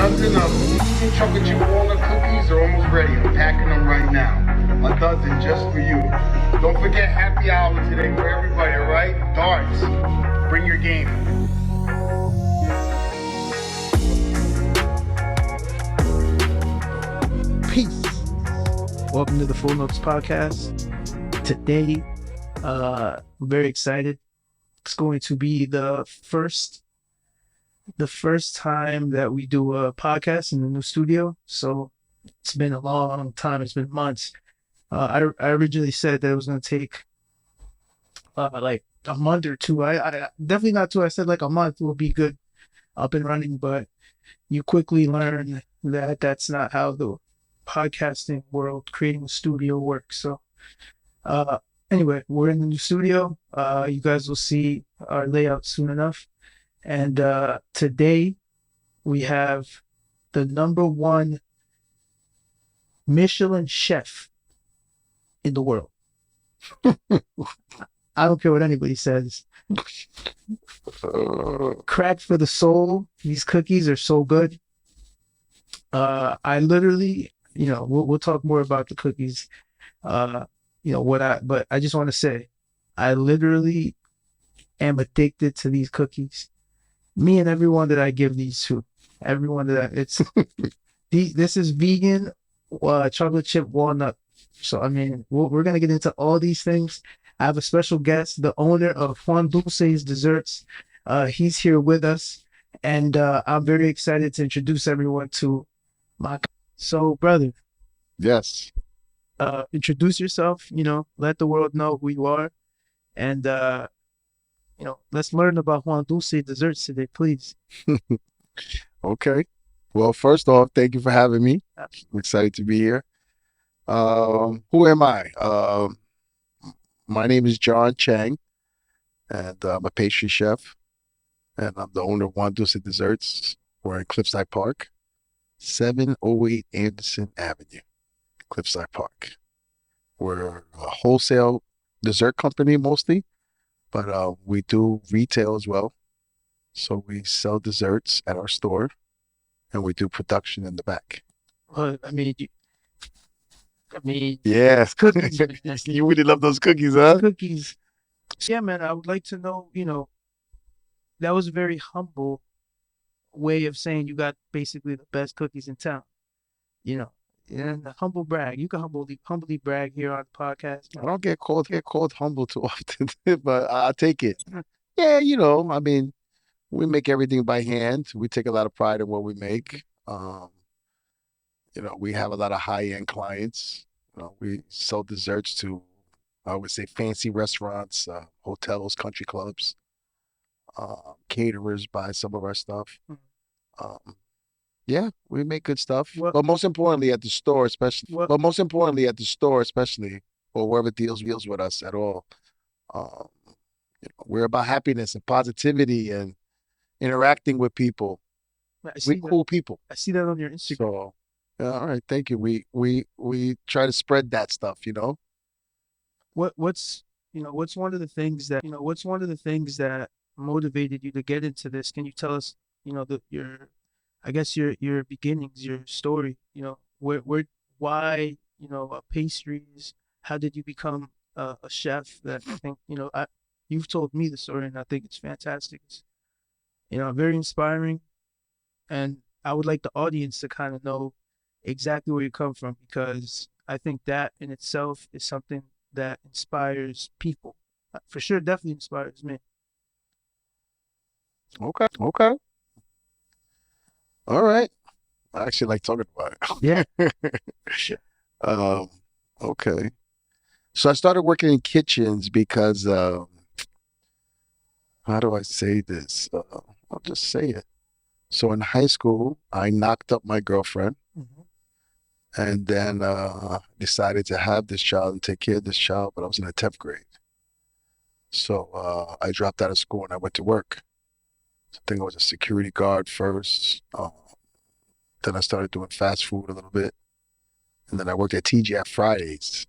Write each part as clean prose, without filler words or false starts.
dozen of chocolate chip walnut cookies are almost ready. I'm packing them right now. A dozen just for you. Don't forget happy hour today for everybody, all right? Darts, bring your game. Peace. Welcome to the Full Notes Podcast. Today, I'm very excited. It's going to be the first time that we do a podcast in the new studio. So it's been a long time. It's been months. I originally said that it was going to take like a month or two. I definitely not two. I said like a month will be good up and running, but you quickly learn that that's not how the podcasting world, creating a studio works. So anyway, we're in the new studio. You guys will see our layout soon enough. And today we have the #1 Michelin chef in the world. I don't care what anybody says. Crack for the soul. These cookies are so good. I literally, we'll talk more about the cookies. But I just want to say, I literally am addicted to these cookies. Me and everyone that I give these to, this is vegan chocolate chip walnut. So, I mean, we're going to get into all these things. I have a special guest, the owner of Juan Dulce Desserts. He's here with us, and I'm very excited to introduce everyone to So, brother. Yes. Introduce yourself, let the world know who you are, and, let's learn about Juan Dulce Desserts today, please. Okay. Well, first off, thank you for having me. I'm excited to be here. Who am I? My name is John Chang, and I'm a pastry chef, and I'm the owner of Juan Dulce Desserts. We're in Cliffside Park, 708 Anderson Avenue, Cliffside Park. We're a wholesale dessert company mostly, but we do retail as well. So we sell desserts at our store, and we do production in the back. Well, I mean, yes, cookies. You really love those cookies, huh? Cookies. Yeah, man, I would like to know, that was a very humble way of saying you got basically the best cookies in town. And a humble brag. You can humbly brag here on the podcast. I don't get called humble too often, but I take it. Yeah, I mean, we make everything by hand. We take a lot of pride in what we make. We have a lot of high-end clients. We sell desserts to, I would say, fancy restaurants, hotels, country clubs. Caterers buy some of our stuff. Yeah, we make good stuff. But most importantly at the store, especially, or whoever deals with us at all, we're about happiness and positivity and interacting with people. We're cool people. I see that on your Instagram. So, yeah, all right, thank you. We try to spread that stuff, What's one of the things that motivated you to get into this? Can you tell us, your beginnings, your story, why, pastries, how did you become a chef? That I think, you've told me the story and I think it's fantastic. It's, very inspiring. And I would like the audience to kind of know exactly where you come from, because I think that in itself is something that inspires people. For sure, definitely inspires me. Okay. All right. I actually like talking about it. Yeah. Sure. Okay. So I started working in kitchens because, how do I say this? I'll just say it. So in high school, I knocked up my girlfriend, and then decided to have this child and take care of this child, but I was in the 10th grade. So I dropped out of school and I went to work. So I think I was a security guard first. Then I started doing fast food a little bit. And then I worked at TGI Fridays.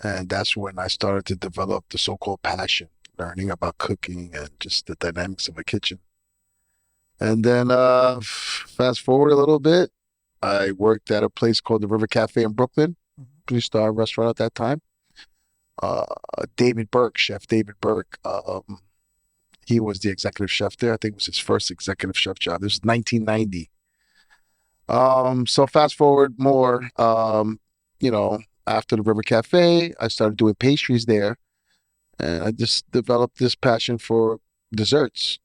And that's when I started to develop the so-called passion, learning about cooking and just the dynamics of a kitchen. And then fast forward a little bit, I worked at a place called the River Café in Brooklyn, three-star restaurant at that time. Uh, David Burke, Chef David Burke, he was the executive chef there. I think it was his first executive chef job. This was 1990. So fast forward more, you know, after the River Cafe, I started doing pastries there, and I just developed this passion for desserts.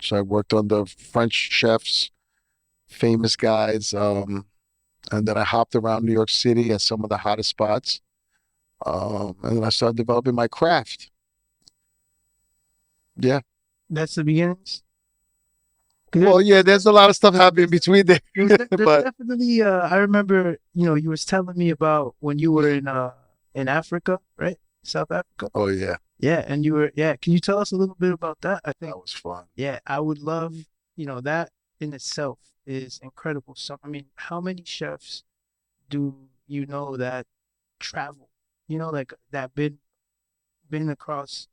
So I worked under French chefs, famous guys, and then I hopped around New York City at some of the hottest spots, and then I started developing my craft. Yeah. That's the beginnings. 'Cause Well, yeah, there's a lot of stuff happening between there, there's but definitely I remember, you was telling me about when you were in Africa, right? South Africa. oh yeah, Yeah, and can you tell us a little bit about that? I think that was fun. yeah, I would love, that in itself is incredible. So I mean, how many chefs do you know that travel? Like that been across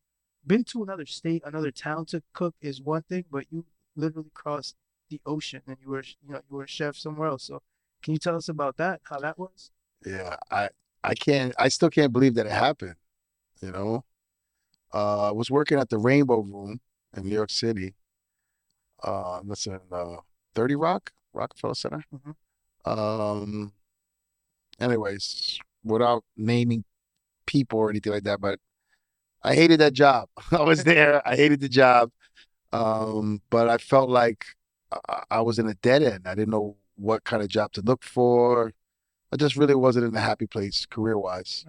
been to another state, another town to cook is one thing, but you literally crossed the ocean and you were a chef somewhere else. So can you tell us about that? How that was? Yeah, I still can't believe that it happened. You know, I was working at the Rainbow Room in New York City. That's in 30 Rock, Rockefeller Center. Mhm. Um, anyways, without naming people or anything like that, but I hated that job. I was there. I hated the job. But I felt like I was in a dead end. I didn't know what kind of job to look for. I just really wasn't in a happy place career-wise.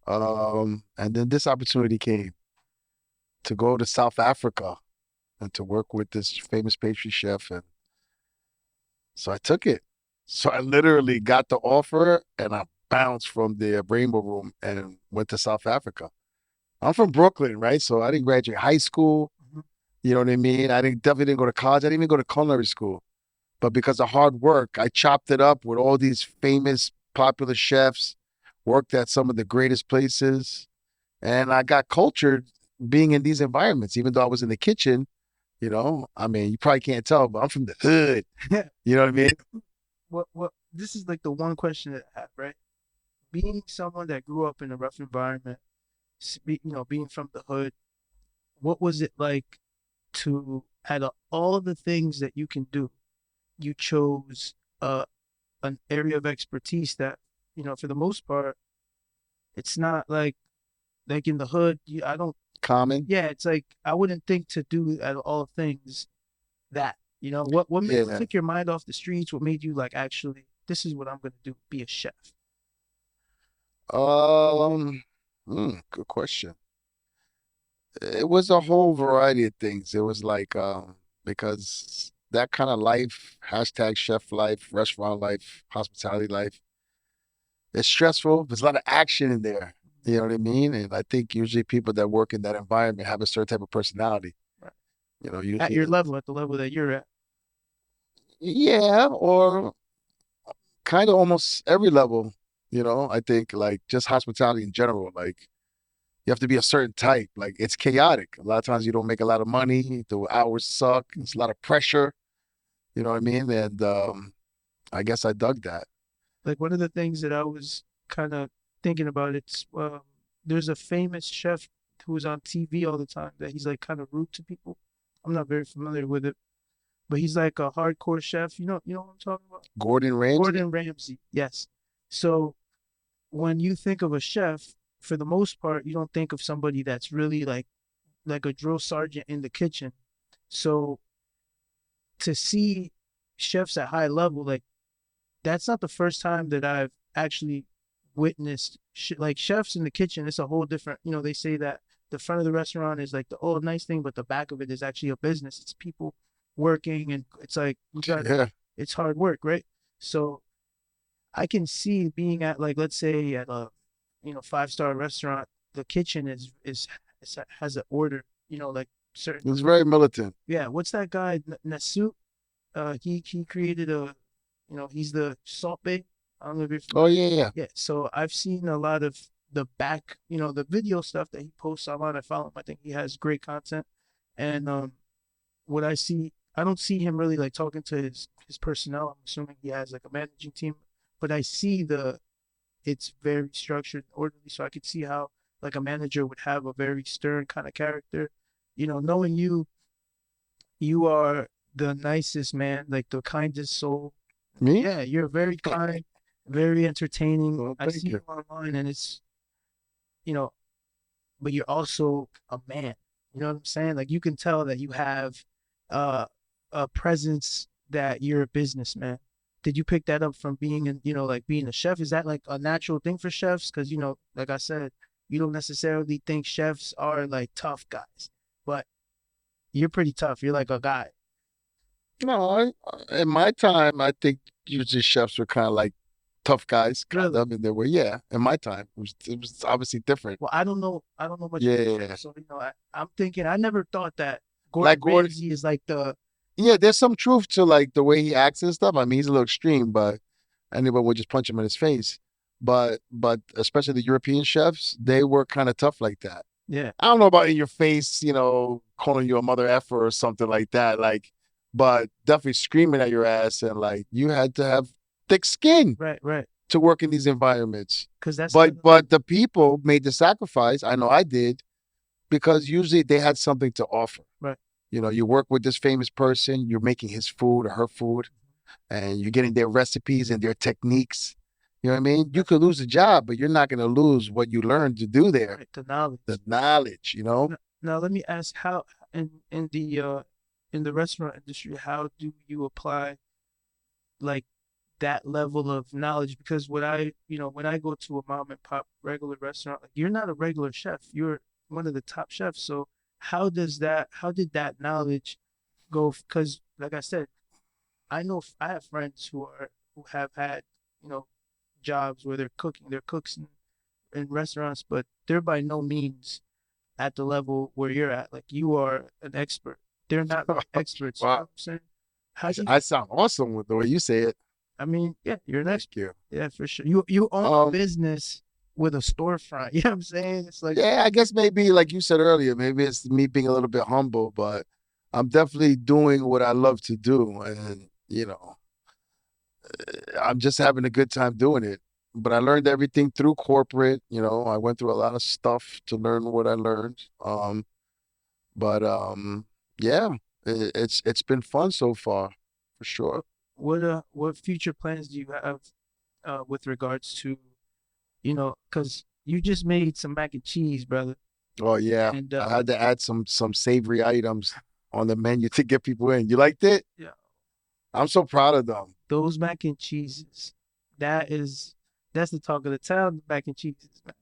And then this opportunity came to go to South Africa and to work with this famous pastry chef. And so I took it. So I literally got the offer and I bounced from the Rainbow Room and went to South Africa. I'm from Brooklyn, right? So I didn't graduate high school. Mhm. You know what I mean? Definitely didn't go to college. I didn't even go to culinary school. But because of hard work, I chopped it up with all these famous, popular chefs, worked at some of the greatest places, and I got cultured being in these environments, even though I was in the kitchen. I mean, you probably can't tell, but I'm from the hood. You know what I mean? What this is like the one question that I have, right? Being someone that grew up in a rough environment, being from the hood, what was it like to out of all the things that you can do, you chose an area of expertise that, for the most part, it's not like in the hood, I don't Common. yeah, it's like I wouldn't think to do out of all things that. What made what Yeah. took your mind off the streets? What made you like actually this is what I'm gonna do, be a chef? Um, good question. It was a whole variety of things. It was like, because that kind of life, hashtag chef life, restaurant life, hospitality life, it's stressful. There's a lot of action in there. You know what I mean? And I think usually people that work in that environment have a certain type of personality. Right. At Usually, your level, at the level that you're at. yeah, or kind of almost every level. I think like just hospitality in general, like you have to be a certain type. Like it's chaotic. A lot of times you don't make a lot of money. The hours suck. It's a lot of pressure. You know what I mean? And I guess I dug that. Like one of the things that I was kind of thinking about, it's there's a famous chef who's on TV all the time that he's like kind of rude to people. I'm not very familiar with it, but he's like a hardcore chef. You know what I'm talking about? Gordon Ramsay. Gordon Ramsay. Yes. So when you think of a chef, for the most part, you don't think of somebody that's really like a drill sergeant in the kitchen. So to see chefs at high level, like that's not the first time that I've actually witnessed like chefs in the kitchen. It's a whole different, they say that the front of the restaurant is like the old nice thing, but the back of it is actually a business. It's people working and it's like Yeah. it's hard work, right? So I can see being at like let's say at a 5-star restaurant, the kitchen is has an order, like certain It was very militant. yeah. What's that guy Nasut? He created he's the Salt Bay. I don't know if you're Oh familiar. yeah, yeah. Yeah, so I've seen a lot of the back, the video stuff that he posts online. I follow him. I think he has great content. And what I see, I don't see him really like talking to his personnel. I'm assuming he has like a managing team, but I see it's very structured and orderly. So I could see how like a manager would have a very stern kind of character. Knowing you, you are the nicest man, like the kindest soul. Me? Yeah, you're very kind, very entertaining. Well, I thank see you. you online, and it's you know, but you're also a man. You know what I'm saying? Like you can tell that you have uh, a presence that you're a businessman. Did you pick that up from being like being a chef? Is that like a natural thing for chefs? Because like I said, you don't necessarily think chefs are like tough guys, but you're pretty tough. You're like a guy. No, in my time, I think usually chefs were kind of like tough guys, kind Really? of in their way. Yeah, in my time, it was obviously different. Well, I don't know. I don't know much about Yeah, chefs, so I'm thinking. I never thought that like Gordon Gordon. Ramsay is like the Yeah, there's some truth to like the way he acts and stuff. I mean, he's a little extreme, but anyone would just punch him in his face. But especially the European chefs, they were kind of tough like that. yeah. I don't know about in your face, calling you a mother effer or something like that. Like, but definitely screaming at your ass and like you had to have thick skin Right, right. to work in these environments. Because that's the But the people made the sacrifice. I know I did because usually they had something to offer. right. You work with this famous person, you're making his food or her food, and you're getting their recipes and their techniques. You know what I mean? You could lose a job, but you're not going to lose what you learned to do there. Right, the knowledge. The knowledge. Now let me ask how in the restaurant industry, how do you apply like that level of knowledge? Because when I go to a mom and pop regular restaurant, like you're not a regular chef, you're one of the top chefs. So how did that knowledge go? Because like I said, I know I have friends who have had, you know, jobs where they're cooks in restaurants, but they're by no means at the level where you're at. Like you are an expert. They're not really experts. You know what Wow. I'm saying? How do you, I sound awesome with the way you say it. I mean, yeah, you're an Thank expert. you. Yeah, for sure. You own a Um, business with a storefront. You know what I'm saying? It's like, yeah, I guess maybe like you said earlier, maybe it's me being a little bit humble, but I'm definitely doing what I love to do. And, I'm just having a good time doing it. But I learned everything through corporate. I went through a lot of stuff to learn what I learned. But yeah, it's been fun so far, for sure. what future plans do you have with regards to, because you just made some mac and cheese, brother. Oh yeah, And I had to add some savory items on the menu to get people in. You liked it? yeah, I'm so proud of them. those mac and cheeses, that is that's the talk of the town, the mac and cheeses, man.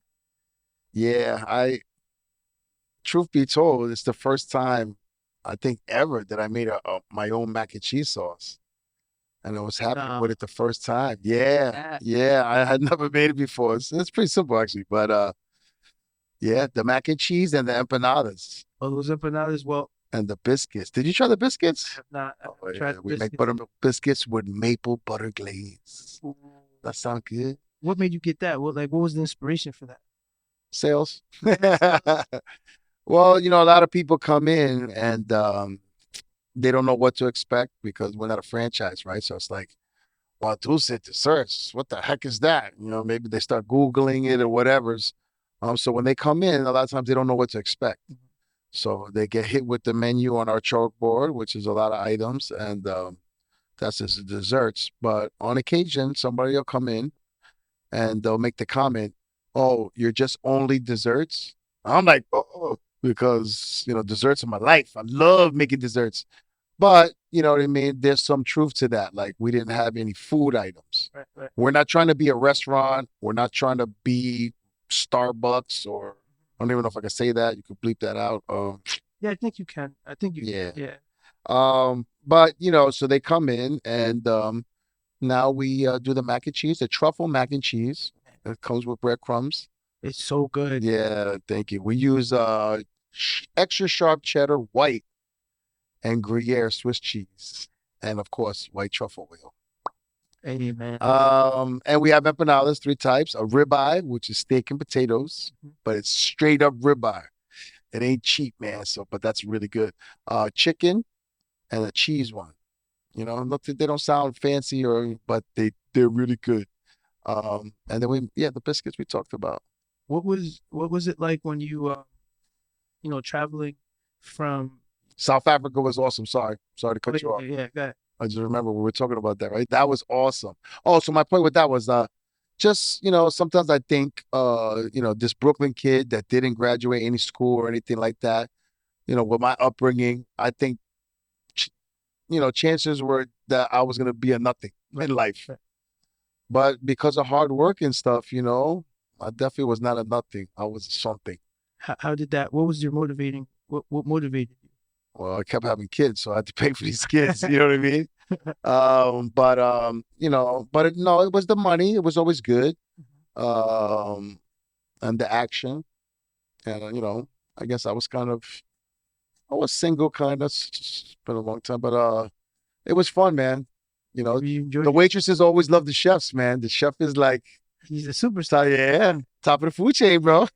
Yeah, truth be told, it's the first time I think ever that I made my own mac and cheese sauce. And I was happy Nah, with it the first time. Yeah, that yeah. I had never made it before. It's pretty simple actually. But yeah, the mac and cheese and the empanadas oh, those empanadas. Well, and the biscuits. Did you try the biscuits? I Oh have tried yeah, the we make biscuits. buttermilk biscuits with maple butter glaze. Ooh. That sound good? What made you get that? What was the inspiration for that? Sales. Sales. Well, a lot of people come in and they don't know what to expect because we're not a franchise, right? So it's like, Juan Dulce Desserts, what the heck is that? Maybe they start Googling it or whatever's. So when they come in, a lot of times they don't know what to expect. So they get hit with the menu on our chalkboard, which is a lot of items, and that's just the desserts. But on occasion, somebody will come in and they'll make the comment, "Oh, you're just only desserts." I'm like, "Oh," because desserts are my life. I love making desserts. But you know what I mean? There's some truth to that. Like we didn't have any food items. Right, right. We're not trying to be a restaurant. We're not trying to be Starbucks or I don't even know if I can say that. You could bleep that out. Yeah, I think you can. I think you Yeah. can. Yeah. But so they come in and now we do the mac and cheese, the truffle mac and cheese. It comes with breadcrumbs. It's so good. Yeah, thank you. We use extra sharp cheddar, white, and Gruyere Swiss cheese, and of course white truffle oil. Hey, man. And we have empanadas, three types: a ribeye, which is steak and potatoes, but it's straight up ribeye. It ain't cheap, man. So, but that's really good. Chicken, and a cheese one. You know, they don't sound fancy but they're really good. And then the biscuits we talked about. What was it like when you traveling from? South Africa was awesome. Sorry to Oh cut you off. yeah, go ahead. I just remember we were talking about that, right? That was awesome. Oh, so my point with that was just, sometimes I think this Brooklyn kid that didn't graduate any school or anything like that, with my upbringing, I think chances were that I was gonna be a nothing in life. Right. But because of hard work and stuff, I definitely was not a nothing. I was something. How did that? What was your motivating? What motivated you? Well, I kept having kids, so I had to pay for these kids. You know what I mean? No, it was the money. It was always good. And the action. And I guess I was single kind of. It's been a long time, but it was fun, man. Maybe you enjoyed The it. waitresses always love the chefs, man. The chef is like, He's a superstar. yeah, top of the food chain, bro.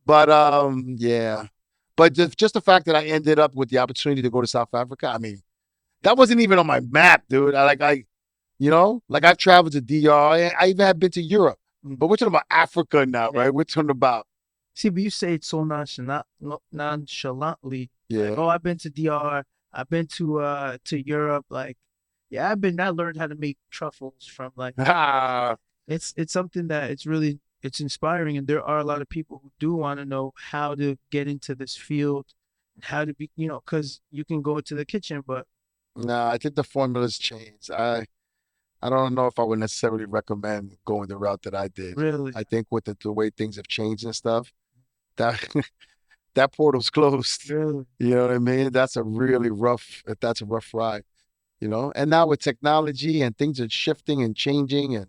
But yeah. But just the fact that I ended up with the opportunity to go to South Africa, I mean, that wasn't even on my map, dude. I've traveled to DR. I even have been to Europe. But we're talking about Africa now, right? We're talking about. See, but you say it so nonchalantly. Yeah. Like, oh, I've been to DR. I've been to Europe. Like, yeah, I learned how to make truffles from like. It's something that it's inspiring, and there are a lot of people who do want to know how to get into this field, and how to be, because you can go into the kitchen, but No, I think the formula's changed. I don't know if I would necessarily recommend going the route that I did. really, I think with the way things have changed and stuff, that that portal's closed. really, You know what I mean? That's a rough ride, And now with technology and things are shifting and changing and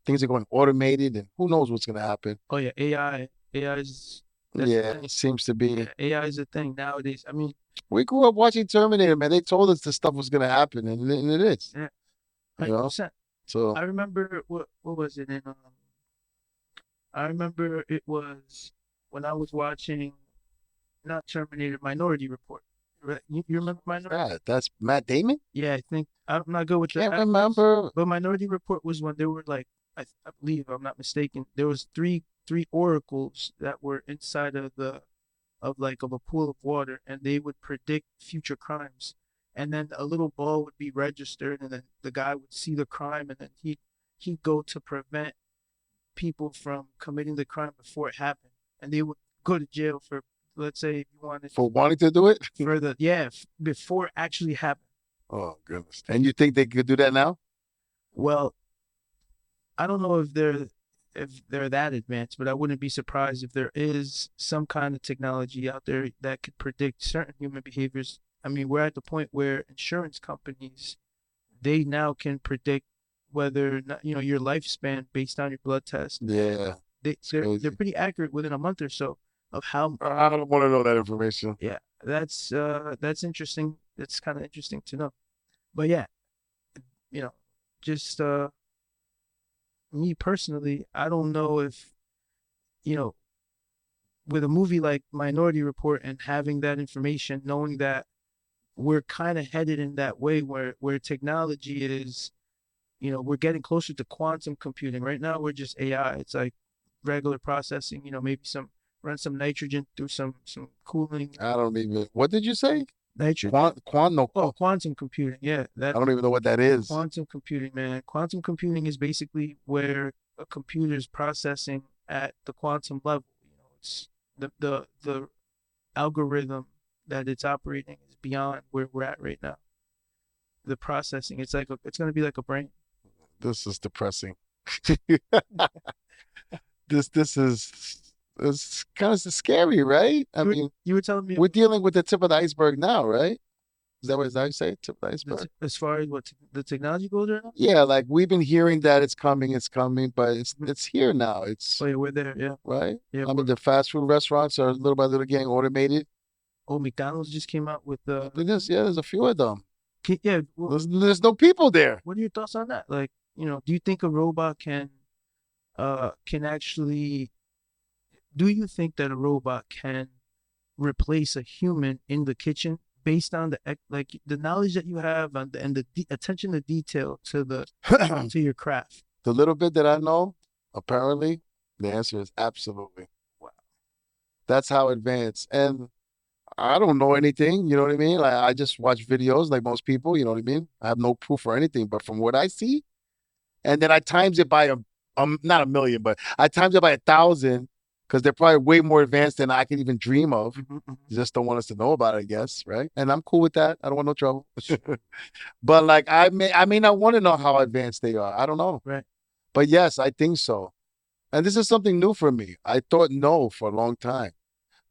things are going automated and who knows what's going to happen. oh yeah, AI is It seems to be. AI is a thing nowadays. I mean, We grew up watching Terminator, man. They told us this stuff was going to happen, and it is. yeah, You know, 100%. so I remember what was it in I remember it was when I was watching not Terminator, Minority Report. You remember Minority? that's Matt Damon. Yeah, I think I'm not good with the Can't actors, remember. but Minority Report was when there were like I believe, if I'm not mistaken, there was three oracles that were inside of a pool of water, and they would predict future crimes. And then a little ball would be registered, and then the guy would see the crime, and then he'd go to prevent people from committing the crime before it happened, and they would go to jail for, let's say, if you wanted For wanting to do it. before it actually happened. Oh goodness! And you think they could do that now? Well, I don't know if they're that advanced, but I wouldn't be surprised if there is some kind of technology out there that could predict certain human behaviors. I mean, we're at the point where insurance companies, they now can predict whether or not, your lifespan based on your blood test. Yeah, They're pretty accurate within a month or so of how. I don't want to know that information. Yeah, that's interesting. That's kind of interesting to know. But yeah, just me personally, I don't know if, with a movie like Minority Report and having that information, knowing that we're kind of headed in that way where technology is, we're getting closer to quantum computing. Right now, we're just AI. It's like regular processing, maybe run some nitrogen through some cooling. I don't even. What did you say? Nitrogen. Quantum computing. Yeah, I don't even know what that is. Quantum computing, man. Quantum computing is basically where a computer is processing at the quantum level. It's the algorithm that it's operating is beyond where we're at right now. The processing, it's going to be like a brain. This is depressing. This is it's kind of scary, right? I mean, you were telling me we're dealing with the tip of the iceberg now, right? Is that what you say? Tip of the iceberg. As far as what the technology goes right now? Yeah, like we've been hearing that it's coming, but it's here now. Oh yeah, we're there, yeah. Right? Yeah. I mean, the fast food restaurants are little by little getting automated. Oh, McDonald's just came out with there's a few of them. Well, there's no people there. What are your thoughts on that? Like, do you think a robot can actually? Do you think that a robot can replace a human in the kitchen based on like the knowledge that you have and the attention to detail to the to your craft. The little bit that I know, apparently, the answer is absolutely. Wow. That's how advanced. And I don't know anything, you know what I mean? Like I just watch videos like most people, you know what I mean? I have no proof or anything, but from what I see, and then I times it by not a million, but I times it by 1,000 because they're probably way more advanced than I can even dream of. You just don't want us to know about it, I guess, right? And I'm cool with that. I don't want no trouble. But like I may not want to know how advanced they are. I don't know. Right. But yes, I think so. And this is something new for me. I thought no for a long time.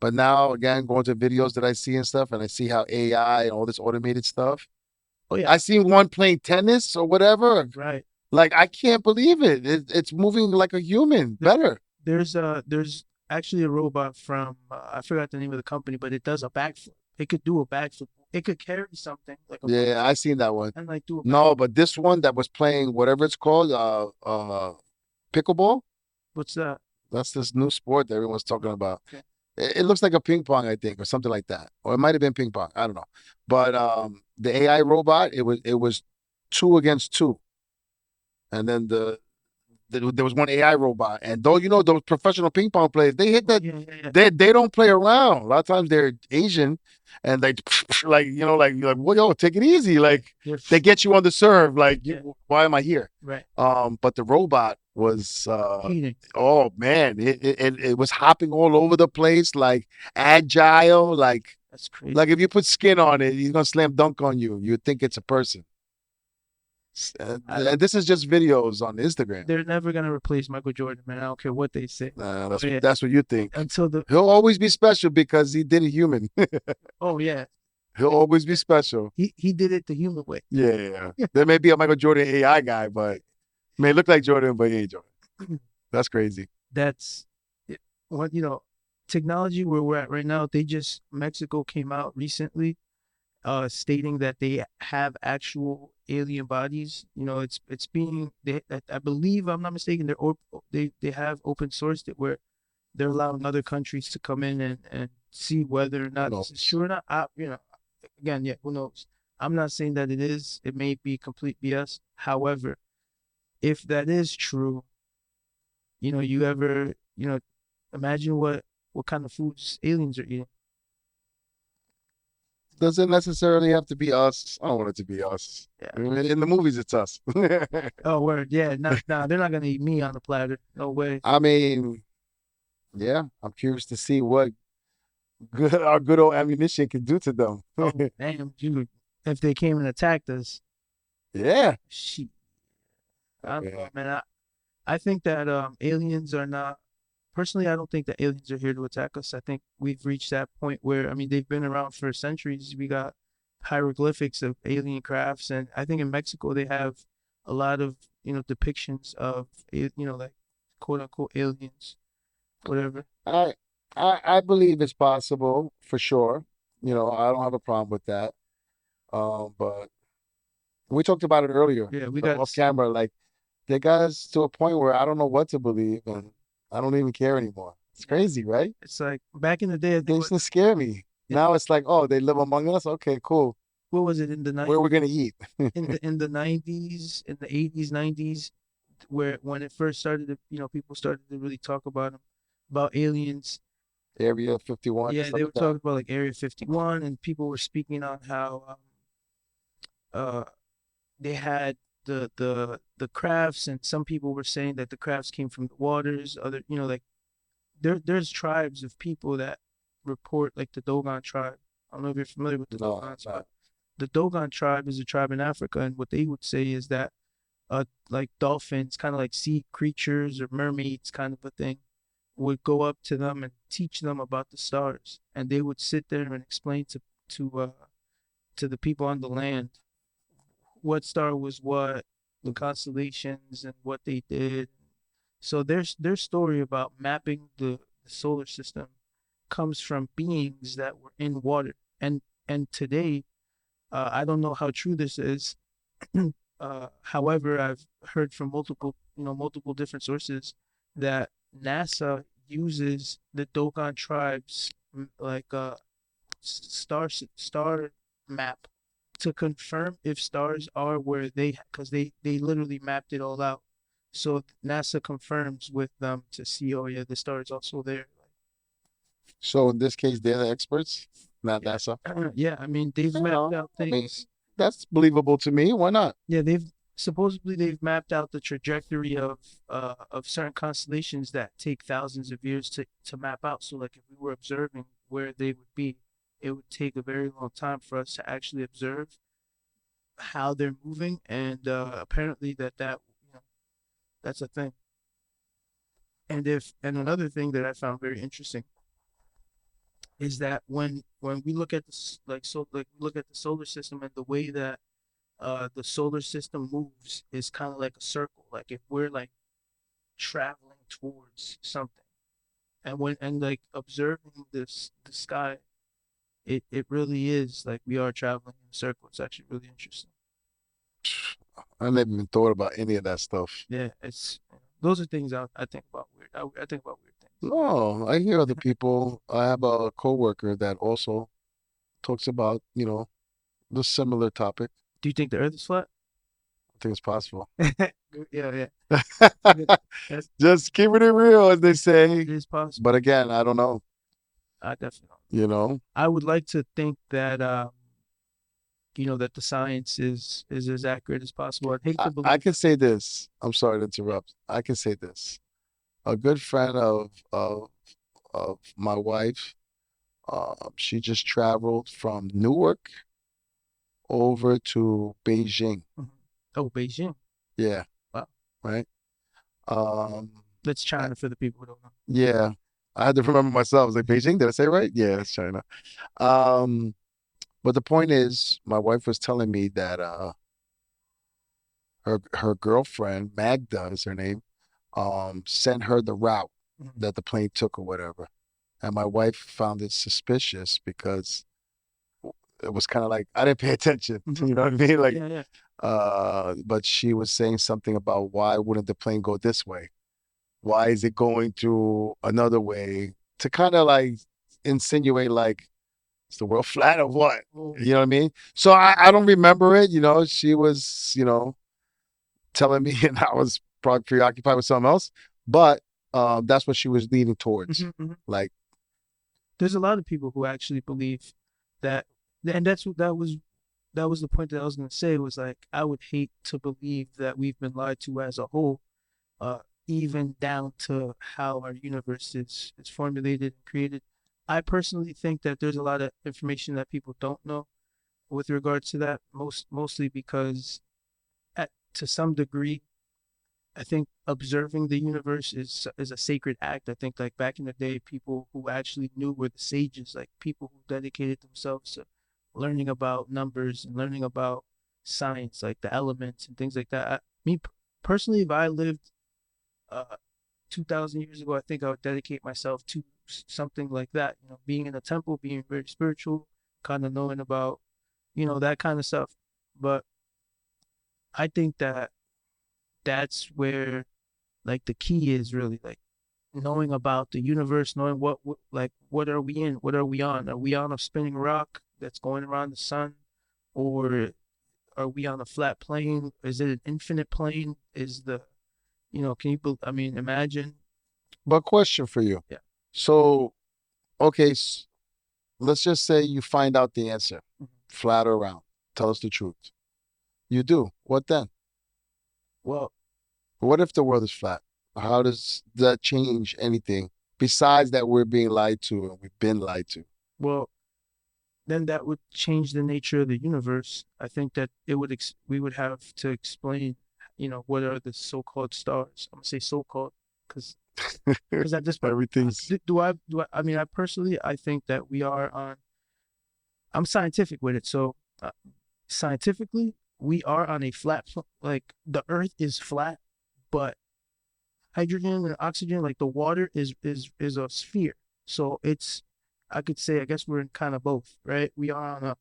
But now again, going to videos that I see and stuff, and I see how AI and all this automated stuff. Oh yeah. I seen one playing tennis or whatever. Right. Like I can't believe it. It's moving like a human. Better. There's actually a robot from I forgot the name of the company, but it does a backflip. It could do a backflip. It could carry something like a Yeah, I seen that one. and like do a No, but this one that was playing whatever it's called, pickleball. what's that? That's this new sport that everyone's talking about. Okay. It looks like a ping pong, I think, or something like that. Or it might have been ping pong. I don't know. But the AI robot, it was 2 against 2. And then there was one AI robot. And though you know those professional ping pong players, they hit that Yeah. they don't play around. A lot of times they're Asian and they like, you know, like you're like, well, yo, take it easy. Like they get you on the serve. Like, why am I here? Right. But the robot was Heating. oh man, it was hopping all over the place, like agile, like That's crazy. if you put skin on it, he's gonna slam dunk on you. You'd think it's a person. And this is just videos on Instagram. They're never gonna replace Michael Jordan, man. I don't care what they say. That's what you think. Until He'll always be special because he did a human. oh yeah, He'll always be special. he did it the human way. Yeah. There may be a Michael Jordan AI guy, but may look like Jordan, but he ain't Jordan. That's crazy. That's what technology where we're at right now. Mexico came out recently, stating that they have actual alien bodies. It's being I believe, I'm not mistaken, they have open sourced it where they're allowing other countries to come in and see whether or not this is true or not. Again, who knows? I'm not saying that it is. It may be complete BS. However, if that is true, you ever, imagine what kind of foods aliens are eating. Doesn't necessarily have to be us. I don't want it to be us. Yeah. I mean, in the movies, it's us. Oh, word. Yeah. No, they're not gonna eat me on the platter. No way. I mean, yeah, I'm curious to see what our good old ammunition can do to them. Oh, damn, dude. If they came and attacked us. Yeah. Shit. I don't know, man. I think that aliens are not. Personally, I don't think that aliens are here to attack us. I think we've reached that point where, I mean, they've been around for centuries. We got hieroglyphics of alien crafts, and I think in Mexico they have a lot of depictions of like quote unquote aliens, whatever. I believe it's possible for sure. I don't have a problem with that. But we talked about it earlier. Yeah, we got off camera. Like they got us to a point where I don't know what to believe, and I don't even care anymore. It's crazy, right? It's like back in the day, They used to scare me. Now it's like, oh, they live among us. Okay, cool. What was it in the 90s? Where we're gonna eat? in the 90s, in the 80s, 90s, when it first started, people started to really talk about aliens. Area 51. Yeah, they were talking about like Area 51, and people were speaking on how they had the crafts, and some people were saying that the crafts came from the waters. Other, like there's tribes of people that report, like the Dogon tribe. I don't know if you're familiar with the Dogon tribe. The Dogon tribe is a tribe in Africa, and what they would say is that like dolphins, kind of like sea creatures or mermaids kind of a thing, would go up to them and teach them about the stars, and they would sit there and explain to the people on the land what star was what, the constellations and what they did. So their story about mapping the solar system comes from beings that were in water. And today, I don't know how true this is. However, I've heard from multiple different sources that NASA uses the Dogon tribes like star map to confirm if stars are where because they literally mapped it all out. So NASA confirms with them to see, oh yeah, the star is also there. So in this case, they're the experts, not Yeah, NASA. yeah. I mean, they've You mapped know, out I mean, things. that's believable to me. Why not? Yeah, they've mapped out the trajectory of certain constellations that take thousands of years to map out. So like if we were observing where they would be, it would take a very long time for us to actually observe how they're moving, and apparently that that's a thing. And another thing that I found very interesting is that when we look at this like we look at the solar system and the way that the solar system moves is kind of like a circle. Like if we're like traveling towards something, and like observing the sky, it really is like we are traveling in a circle. It's actually really interesting. I never even thought about any of that stuff. Yeah, it's those are things I think about weird. I think about weird things. No, I hear other people. I have a coworker that also talks about, the similar topic. Do you think the Earth is flat? I think it's possible. Yeah, yeah. That's, Just keeping it real, as they it say. is possible. But again, I don't know. I definitely don't. You know, I would like to think that that the science is as accurate as possible. I'd hate to I believe. can say this. I'm sorry to interrupt. I can say this. A good friend of my wife, she just traveled from Newark over to Beijing. Mhm. Oh, Beijing. Yeah, Wow. right. Um, That's I- China for the people who don't know. yeah, I had to remember myself. I was like, Beijing, did I say it right? Yeah, it's China. Um, but the point is, my wife was telling me that her girlfriend, Magda is her name, sent her the route Mhm. that the plane took or whatever. And my wife found it suspicious because it was kind of like I didn't pay attention. Mhm. You know what I mean? Like, Yeah, yeah. but she was saying something about why wouldn't the plane go this way? Why is it going through another way? To kind of like insinuate like is the world flat or what? Oh, You know what I mean? So I don't remember it. She was, telling me and I was probably preoccupied with something else. But that's what she was leaning towards. mhm, mhm. Like, There's a lot of people who actually believe that, and that's what that was the point that I was gonna say was like I would hate to believe that we've been lied to as a whole, uh, even down to how our universe is formulated and created. I personally think that there's a lot of information that people don't know with regards to that, mostly because to some degree, I think observing the universe is a sacred act. I think like back in the day, people who actually knew were the sages, like people who dedicated themselves to learning about numbers and learning about science, like the elements and things like that. Personally, if I lived 2,000 years ago, I think I would dedicate myself to something like that. Being in a temple, being very spiritual, kind of knowing about that kind of stuff. But I think that that's where like the key is really like knowing about the universe, knowing what are we in, what are we on? Are we on a spinning rock that's going around the sun, or are we on a flat plane? Is it an infinite plane? Is the can you? I mean, imagine. but question for you. Yeah. So, okay, let's just say you find out the answer, Mhm. flat or round. Tell us the truth. You do. What then? Well, What if the world is flat? How does that change anything besides that we're being lied to and we've been lied to? well, then that would change the nature of the universe. I think that we would have to explain, what are the so-called stars? I'm gonna say so-called because at this point, Everything's I mean, I think that we are on. I'm scientific with it, so scientifically, we are on a flat. Like the Earth is flat, but hydrogen and oxygen, like the water is a sphere. So I could say, I guess we're in kind of both, right? We are on a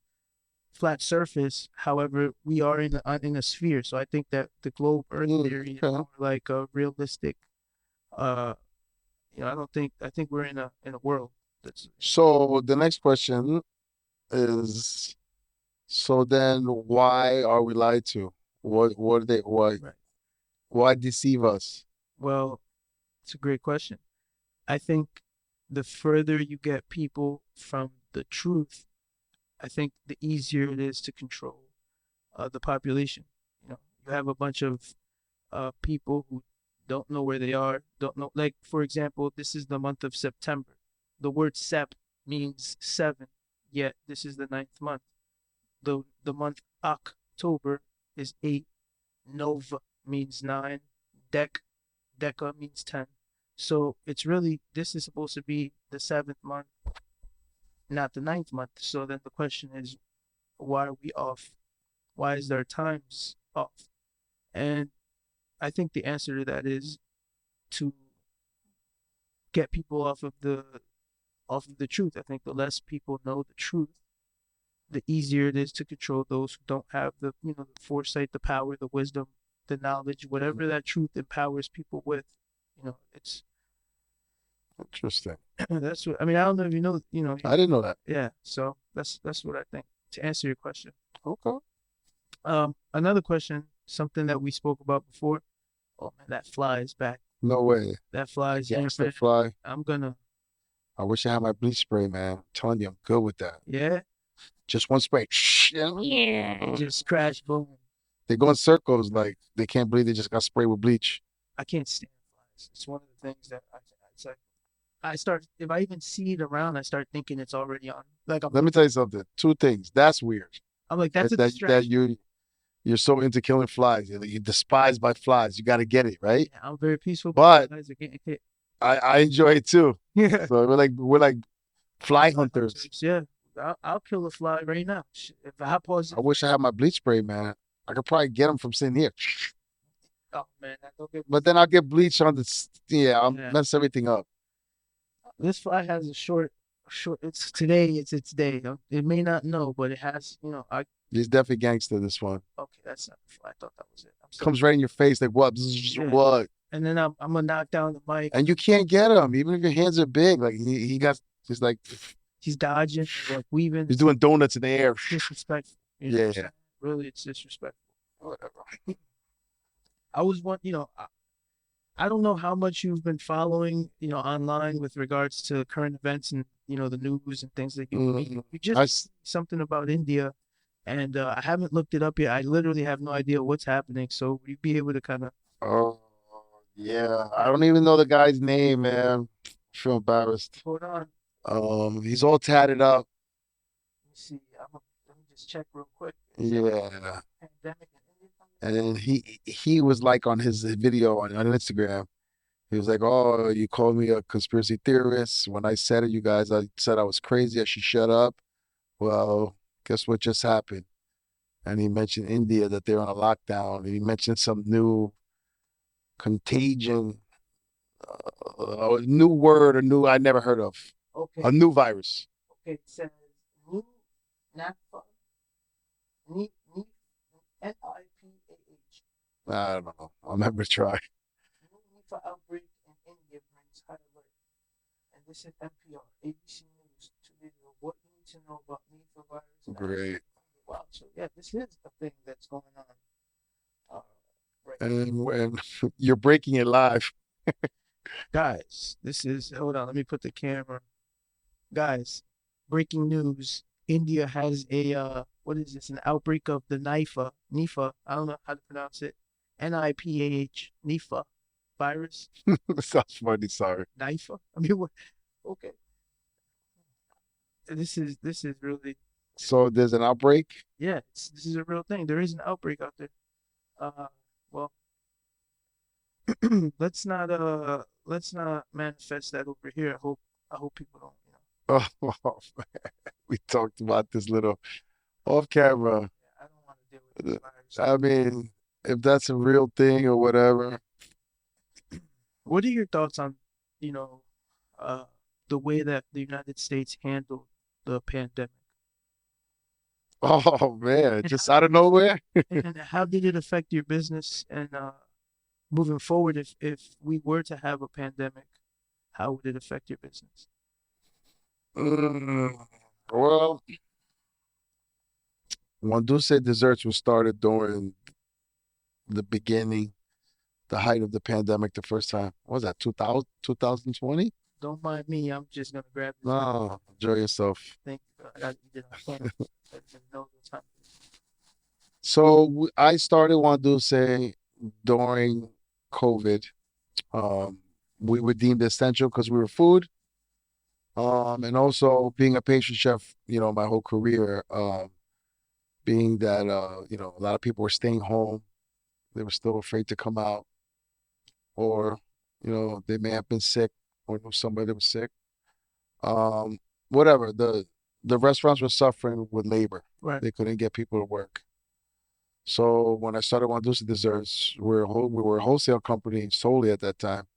flat surface. However, we are in a sphere. So I think that the globe Earth theory is okay. more like a realistic. Uh, I think we're in a world that's So the next question is So then why are we lied to? What are they Right. why deceive us? Well, it's a great question. I think the further you get people from the truth, I think the easier it is to control the population. You have a bunch of people who don't know where they are, don't know. Like, for example, this is the month of September. The word Sep means seven, yet this is the ninth month. The month October is eight. Nova means nine. Deca means 10. So it's really, this is supposed to be the seventh month, not the ninth month. So then the question is, why are we off? Why is their times off? And I think the answer to that is to get people off of the truth. I think the less people know the truth, the easier it is to control those who don't have the foresight, the power, the wisdom, the knowledge, whatever that truth empowers people with. It's Interesting. that's what I mean. I don't know if I didn't know that. yeah. So that's what I think to answer your question. Okay. Another question, something that we spoke about before. Oh man, that fly is back. No way. That fly is here, Gangster man. fly. I'm gonna, I wish I had my bleach spray, man. I'm telling you, I'm good with that. yeah, Just one spray. Yeah. just crash, boom. They go in circles like they can't believe they just got sprayed with bleach. I can't stand flies. It's one of the things that it's like I start if I even see it around, I start thinking it's already on. Like Let me tell you something. Two things. That's weird. I'm like, that's a That distraction. you're so into killing flies. You're despised by flies. You got to get it right. Yeah, I'm very peaceful, But flies are getting hit. I enjoy it too. Yeah. So we're like fly hunters. Yeah, I'll kill a fly right now. If I pause I it, wish I had my bleach spray, man. I could probably get them from sitting here. oh man, I don't get. But then I'll get bleach on the. Yeah, I'll Yeah. mess everything up. This fly has a short. It's today. It's its day. It may not know, but it has. I He's definitely gangster. This one okay. That's not the fly. I thought that was it. I'm sorry. comes right in your face like what? Yeah. What? And then I'm gonna knock down the mic. And you can't get him, even if your hands are big. Like he got just like He's dodging, like weaving. he's doing donuts in the air. It's disrespectful. You know what I'm Yeah. saying? Really, it's disrespectful. Whatever. I was one. I don't know how much you've been following, online with regards to current events and the news and things that you Mhm. you just something about India, and I haven't looked it up yet. I literally have no idea what's happening. So would you be able to kind of Oh yeah, I don't even know the guy's name, man. I feel embarrassed. hold on? He's all tatted up. Let me see. Let me just check real quick. Yeah. Pandemic in India. And then he was like on his video on Instagram. He was like, "Oh, you called me a conspiracy theorist. When I said it, you guys, I said I was crazy. I should shut up. Well, guess what just happened?" And he mentioned India, that they're on a lockdown. And he mentioned some new contagion, new word, I never heard of, Okay. a new virus. Okay. It says new NAPA, NIPAH. I don't know. I'll never try. New Nipah outbreak in India brings high alert. And this is NPR, ABC News, video. What you need to know about Nipah virus. Great. Wow. So yeah, this is a thing that's going on. Right. And you're breaking it live. Guys, hold on, let me put the camera. Guys, breaking news. India has what is this? An outbreak of the Nipah. I don't know how to pronounce it. NIPAH, Nipah virus. Sounds funny. Sorry. Nipah. I mean, what? Okay. This is really, So there's an outbreak. yeah. This is a real thing. There is an outbreak out there. Well, let's not manifest that over here. I hope people don't. Oh, we talked about this little off camera. I don't want to deal with this virus. I mean, if that's a real thing or whatever. What are your thoughts on, the way that the United States handled the pandemic? Oh man, And just how out of did it nowhere. and how did it affect your business? And moving forward, if we were to have a pandemic, how would it affect your business? Mm, well, Juan Dulce Desserts was started during the beginning, the height of the pandemic the first time. What was that, 2020? Don't mind me. I'm just gonna grab this. No, enjoy yourself. Thing. I got to eat it. I can't. I didn't know the time. So I started Juan Dulce during COVID. We were deemed essential because we were food. And also being a pastry chef, my whole career, being that, a lot of people were staying home. They were still afraid to come out, or, they may have been sick or knew somebody that was sick. Um, Whatever. The restaurants were suffering with labor. Right. They couldn't get people to work. So when I started Juan Dulce Desserts, we were a wholesale company solely at that time.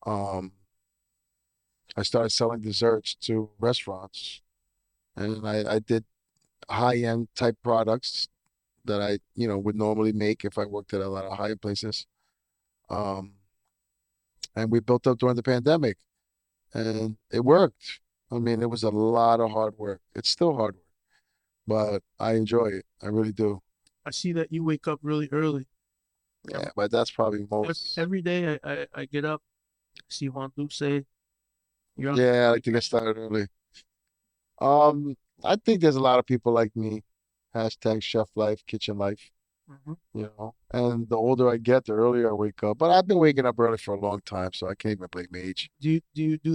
I started selling desserts to restaurants, and I did high-end type products that I, would normally make if I worked at a lot of high-end places. Um, and we built up during the pandemic, and it worked. I mean, it was a lot of hard work. It's still hard work, but I enjoy it. I really do. I see that you wake up really early. Yeah, but that's probably most. Every day I get up, see Juan Dulce. You're on. Yeah, I like to get started early. I think there's a lot of people like me. Hashtag chef life, kitchen life. And the older I get, the earlier I wake up. But I've been waking up early for a long time, so I can't even blame age. Do you do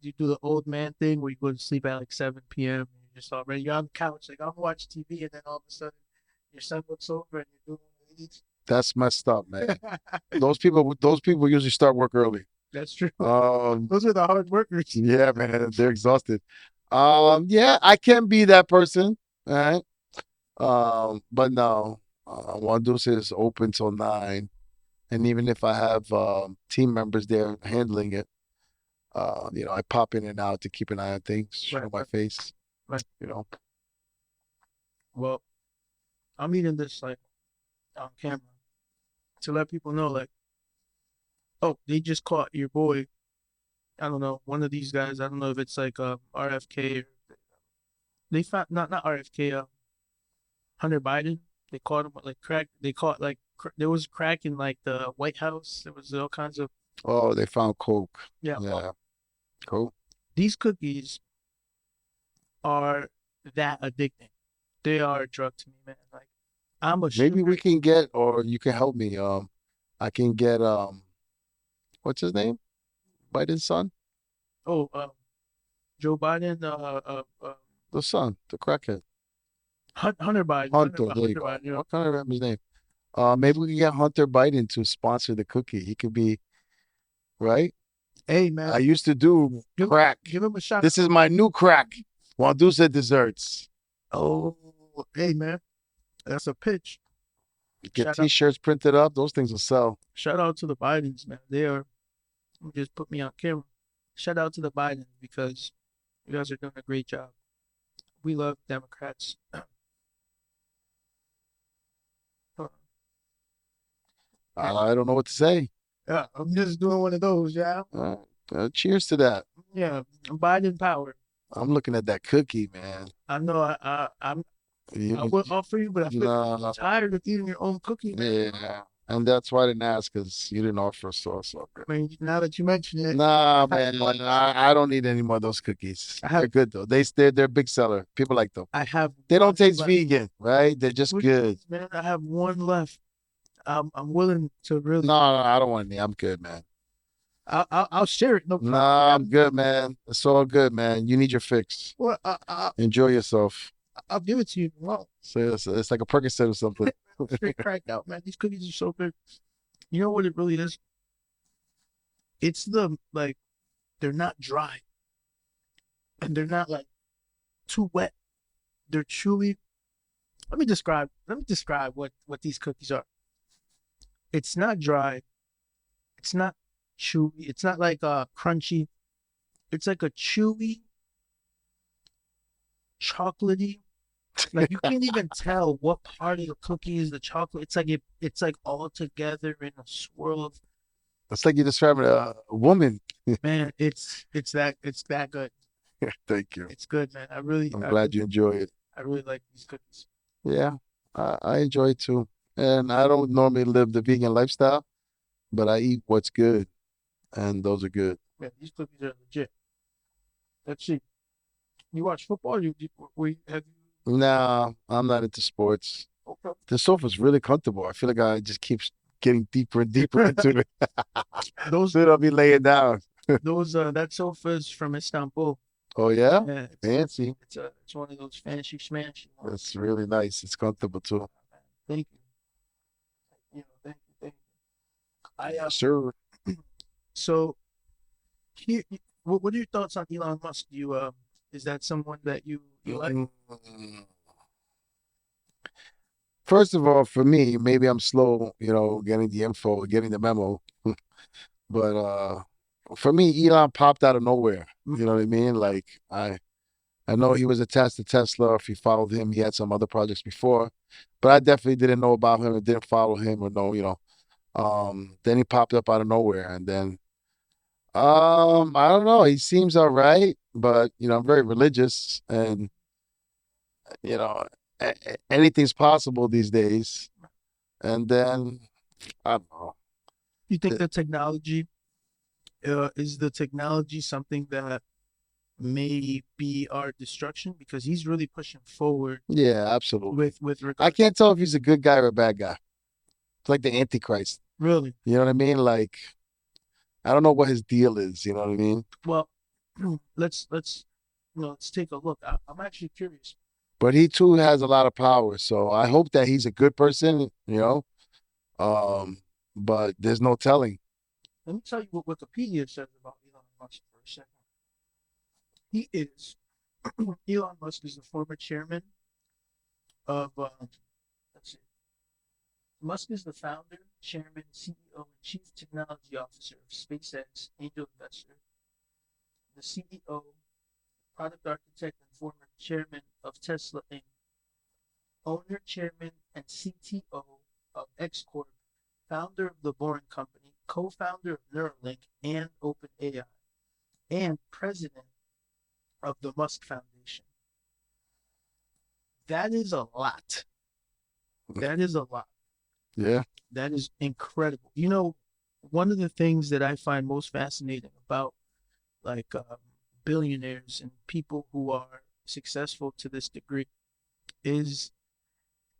the old man thing where you go to sleep at like 7 p.m. and you're just already you're on the couch like I'm watching TV, and then all of a sudden your son looks over and you're doing what he needs? That's messed up, man. Those people usually start work early. That's true. Those are the hard workers. Yeah, man, they're exhausted. Yeah, I can be that person, all right? But no, Juan Dulce is open till 9, and even if I have team members there handling it, I pop in and out to keep an eye on things, show my face, Right. Well, I'm eating this like on camera to let people know, like, oh, they just caught your boy. I don't know, one of these guys. I don't know if it's like RFK. They found not RFK. Hunter Biden. They caught him with like crack. They caught like there was crack in like the White House. There was all kinds of. Oh, they found coke. Yeah. Yeah. Cool. These cookies are that addicting. They are a drug to me, man. Like I'm a. Maybe we can get, or you can help me. I can get what's his name? Biden's son? Oh, Joe Biden. The son, the crackhead. Hunter Biden. Hunter, there you go. Biden, I can't remember his name. Maybe we can get Hunter Biden to sponsor the cookie. He could be, right? Hey, man. I used to do crack. Give him a shot. This is my new crack. Juan Dulce Desserts. Oh, hey, man. That's a pitch. Get T-shirts printed up. Those things will sell. Shout out to the Bidens, man. They are. Just put me on camera. Shout out to the Bidens because you guys are doing a great job. We love Democrats. I don't know what to say. Yeah, I'm just doing one of those, yeah. Cheers to that. Yeah, Biden power. I'm looking at that cookie, man. I know. I would offer you, but I feel tired of eating your own cookie. Man. Yeah, and that's why I didn't ask, because you didn't offer a sauce. I mean, now that you mention it, nah, man, I don't need any more of those cookies. They're good though. They're a big seller. People like them. They don't taste vegan, right? They're just good. Man, I have one left. I'm willing to really. No, I don't want any. I'm good, man. I'll share it. No problem. Nah, I'm good, man. It's all good, man. You need your fix. Well, enjoy yourself. I'll give it to you. Well, so it's like a Percocet or something. Straight cracked out, man. These cookies are so good. You know what it really is? It's they're not dry, and they're not like too wet. They're chewy. Let me describe what these cookies are. It's not dry. It's not chewy. It's not like crunchy. It's like a chewy, chocolatey. Like you can't even tell what part of the cookie is the chocolate. It's like all together in a swirl of. It's like you're describing a woman. Man, it's that good. Thank you. It's good, man. I'm glad you enjoy it. I really like these cookies. Yeah, I enjoy it too. And I don't normally live the vegan lifestyle, but I eat what's good, and those are good. Yeah, these cookies are legit. Let's see. You watch football? We have Nah, I'm not into sports. okay. The sofa's really comfortable. I feel like I just keeps getting deeper and deeper into it. Those Soon I'll be laying down. that sofa is from Istanbul. Oh yeah? Yeah, Fancy. it's one of those fancy smashy ones. That's really nice. It's comfortable too. Thank you. Thank you. Sure. So here, what are your thoughts on Elon Musk? Is that someone that you like? Mm. First of all, for me, maybe I'm slow, getting the info, getting the memo. But for me, Elon popped out of nowhere. You know what I mean? Like I know he was attached to Tesla. If you followed him, he had some other projects before, but I definitely didn't know about him and didn't follow him or know. Then he popped up out of nowhere, and then I don't know. He seems all right, but I'm very religious, and you know, anything's possible these days. And then I don't know. You think the technology is the technology something that may be our destruction because he's really pushing forward Yeah, absolutely. with I regard can't tell if he's a good guy or a bad guy. It's like the Antichrist. really You know what I mean? Like I don't know what his deal is. You know what I mean? well. Let's take a look. I'm actually curious. But he too has a lot of power. So I hope that he's a good person. Um, but there's no telling. Let me tell you what Wikipedia says about Elon Musk for a second. He is Elon Musk is the former chairman of let's see. Musk is the founder, chairman, CEO, and chief technology officer of SpaceX, angel investor, the CEO, product architect, and former chairman of Tesla Inc., owner, chairman, and CTO of X Corp, founder of the Boring Company, co-founder of Neuralink and OpenAI, and president of the Musk Foundation. That is a lot. That is a lot. Yeah. That is incredible. One of the things that I find most fascinating about like billionaires and people who are successful to this degree is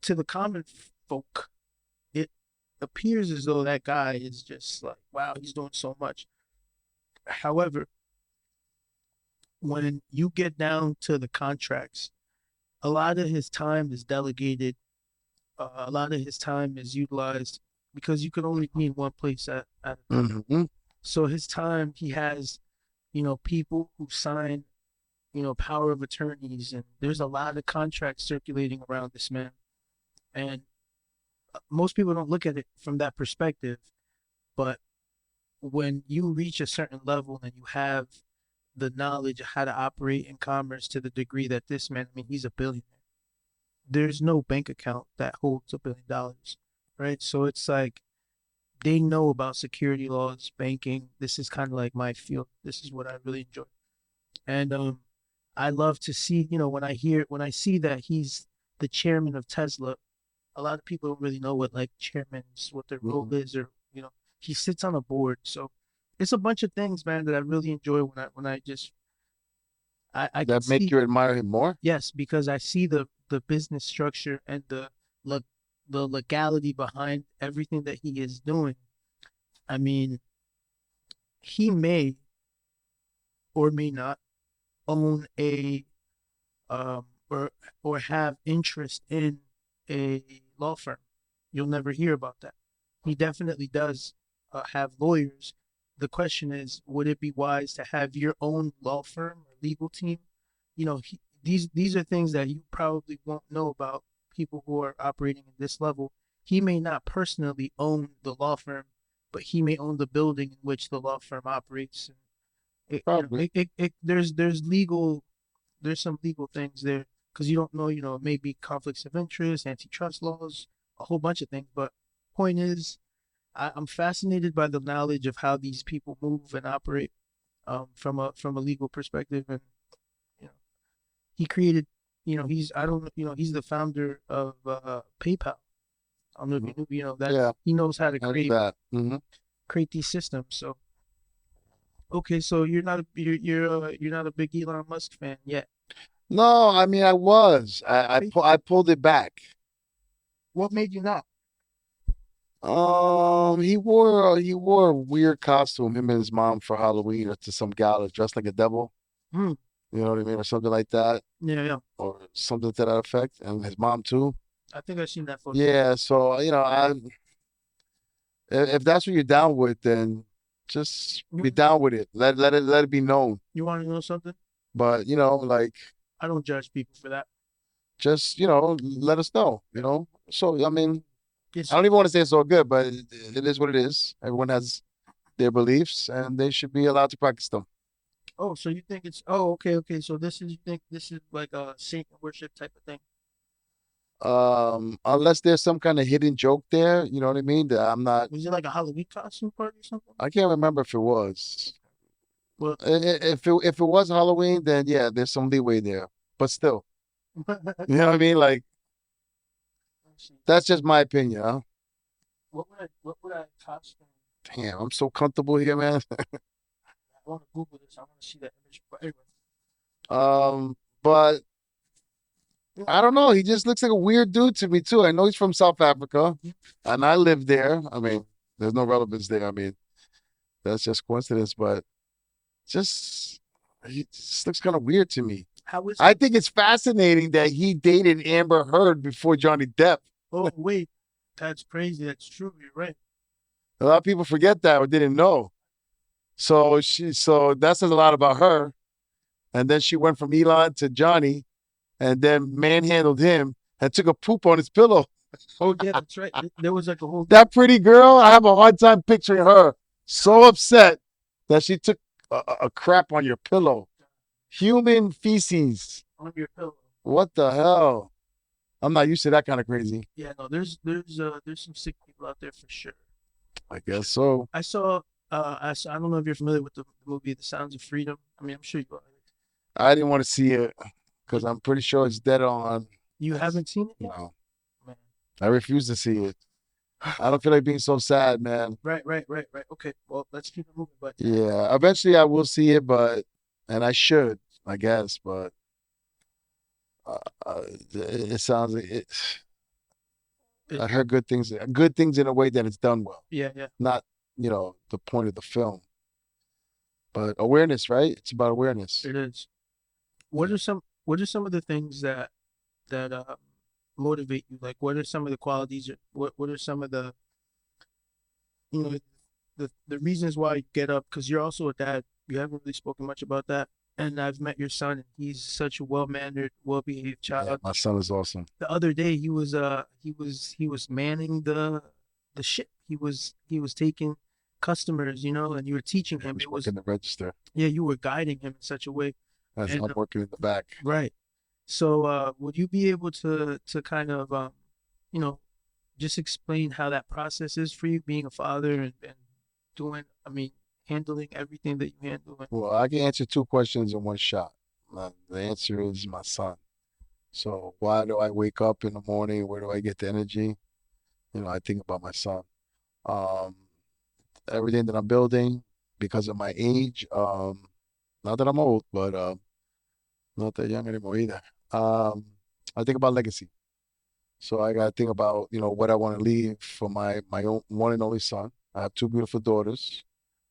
to the common folk, it appears as though that guy is just like, wow, he's doing so much. However, when you get down to the contracts, a lot of his time is delegated. A lot of his time is utilized because you can only be in one place at a time. Hmm. So his time, he has, people who sign, power of attorneys, and there's a lot of contracts circulating around this man. And most people don't look at it from that perspective, but when you reach a certain level and you have the knowledge of how to operate in commerce to the degree that this man, I mean, he's a billionaire. There's no bank account that holds $1 billion, right? So it's like they know about security laws, banking. This is kind of like my field. This is what I really enjoy. And I love to see, when I see that he's the chairman of Tesla, a lot of people don't really know what like chairman's, what their role is, or, he sits on a board. So it's a bunch of things, man, that I really enjoy when I just, I can That make see, you admire him more? yes, because I see the business structure and le- the legality behind everything that he is doing. I mean, he may or may not own a or have interest in a law firm. You'll never hear about that. He definitely does have lawyers. The question is, would it be wise to have your own law firm or legal team? These are things that you probably won't know about people who are operating at this level. He may not personally own the law firm, but he may own the building in which the law firm operates. Probably. There's some legal things there because you don't know, maybe conflicts of interest, antitrust laws, a whole bunch of things. But point is, I'm fascinated by the knowledge of how these people move and operate from a legal perspective. And you know, he created he's I don't he's the founder of PayPal. I don't know if you knew, that Yeah, he knows how to I knew that. create these systems. So okay, so you're not a big Elon Musk fan yet. No, I mean I was. I pulled it back. What made you not? He wore a weird costume, him and his mom for Halloween or to some gala dressed like a devil. Hmm. You know what I mean, or something like that, Yeah, yeah. or something to that effect, and his mom too. I think I've seen that photo. Yeah, so if that's what you're down with, then just be down with it. Let it be known. You want to know something? But like I don't judge people for that. just let us know. So I mean, It's I don't even want to say it's all good, but it is what it is. Everyone has their beliefs, and they should be allowed to practice them. oh, so you think it's okay. So you think this is like a Satan worship type of thing? Unless there's some kind of hidden joke there, you know what I mean? That I'm not. Was it like a Halloween costume party or something? I can't remember if it was. Well, If it was Halloween, then yeah, there's some leeway there. But still, you know what I mean? Like that's just my opinion, huh? what would I costume? Damn, I'm so comfortable here, man. I want to Google this. I want to see that image. But anyway, But I don't know. He just looks like a weird dude to me too. I know he's from South Africa, and I live there. I mean, there's no relevance there. I mean, that's just coincidence, but just he just looks kind of weird to me. how is I think it's fascinating that he dated Amber Heard before Johnny Depp. Oh wait, that's crazy. That's true. You're right. A lot of people forget that or didn't know. So that says a lot about her. And then she went from Elon to Johnny, and then manhandled him and took a poop on his pillow. Oh yeah, that's right. There was like a whole That pretty girl, I have a hard time picturing her so upset that she took a crap on your pillow. Human feces. on your pillow. What the hell? I'm not used to that kind of crazy. Yeah, no, there's some sick people out there for sure. I guess so. I don't know if you're familiar with the movie The Sounds of Freedom. I mean, I'm sure you are. I didn't want to see it because I'm pretty sure it's dead on. You haven't seen it yet? No, Man. I refuse to see it. I don't feel like being so sad, man. Right. Okay, well, let's keep it moving. But Yeah, eventually I will see it, and I should, I guess, but it sounds like it. I heard good things in a way that it's done well, yeah, not the point of the film, but awareness, right? It's about awareness. it is. What are some of the things that motivate you? Like, what are some of the qualities? What are some of the you know the reasons why you get up? Because you're also a dad. You haven't really spoken much about that. And I've met your son, and he's such a well-mannered, well-behaved child. Yeah, my son is awesome. The other day, he was manning the ship. He was taking customers, and you were teaching him. It was working the register. Yeah, you were guiding him in such a way. As And I'm working in the back. right. So, would you be able to kind of you know, just explain how that process is for you, being a father and doing, I mean, handling everything that you handle? Well, I can answer two questions in one shot. The answer is my son. So why do I wake up in the morning? Where do I get the energy? I think about my son. Um, Everything that I'm building because of my age. Not that I'm old, but not that young anymore either. I think about legacy. So I got to think about, what I want to leave for my own one and only son. I have two beautiful daughters.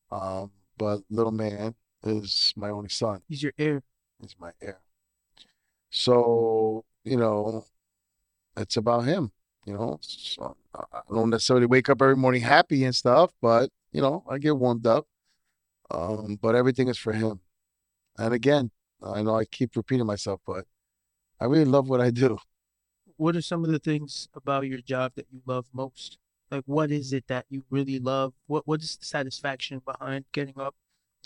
But little man is my only son. He's your heir. He's my heir. So, it's about him, So I don't necessarily wake up every morning happy and stuff, but, I get warmed up. But everything is for him. And again, I know I keep repeating myself, but I really love what I do. What are some of the things about your job that you love most? Like, what is it that you really love? What is the satisfaction behind getting up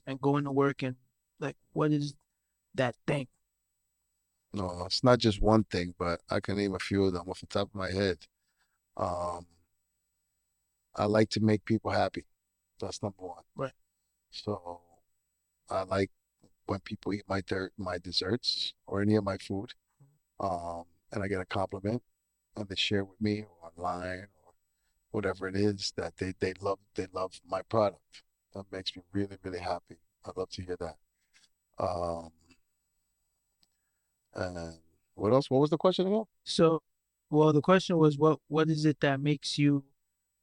and going to work, and like, what is that thing? No, it's not just one thing, but I can name a few of them off the top of my head. Um, I like to make people happy. That's number one. Right. So I like when people eat my desserts or any of my food. and I get a compliment, and they share with me or online or whatever it is that they love my product. That makes me really, really happy. I love to hear that. Um, and what else? What was the question about? So, well, the question was, what is it that makes you,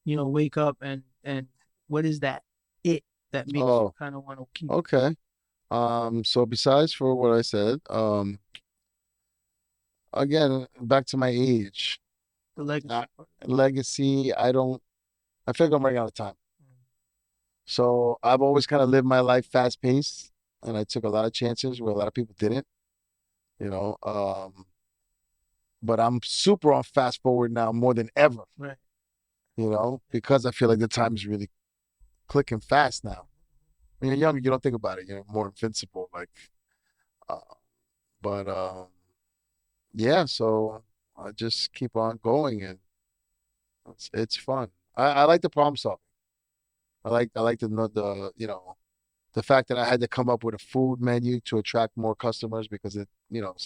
wake up and what is that it that makes you Oh, kind of want to keep okay. So besides for what I said, again, back to my age, the legacy uh, part? legacy, I feel like I'm running out of time. So I've always kind of lived my life fast paced, and I took a lot of chances where a lot of people didn't, you know. But I'm super on fast forward now more than ever, Right. because I feel like the time is really clicking fast now. When you're younger, you don't think about it. You're more invincible, like, uh, but yeah. So I just keep on going, and it's fun. I like the problem solving. I like the fact that I had to come up with a food menu to attract more customers because so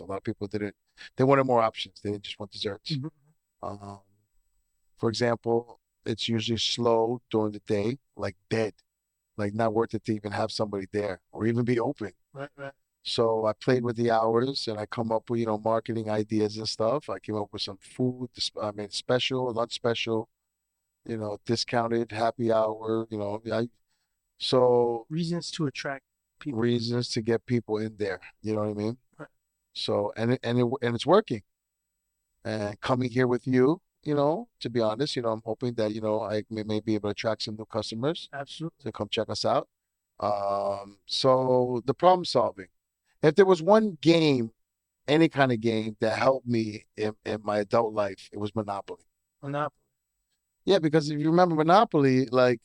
a lot of people they wanted more options. They didn't just want desserts. Mhm. Um, for example, it's usually slow during the day, like dead, like not worth it to even have somebody there or even be open. Right. Right. So I played with the hours and I come up with, marketing ideas and stuff. I came up with some food, special, lunch special, discounted happy hour, so Reasons to attract people. reasons to get people in there. You know what I mean? Right. So and it's working. And coming here with you, to be honest, I'm hoping that I may be able to attract some new customers Absolutely. to come check us out. So the problem solving. If there was one game, any kind of game that helped me in my adult life, it was Monopoly. Monopoly. Yeah, because if you remember Monopoly, like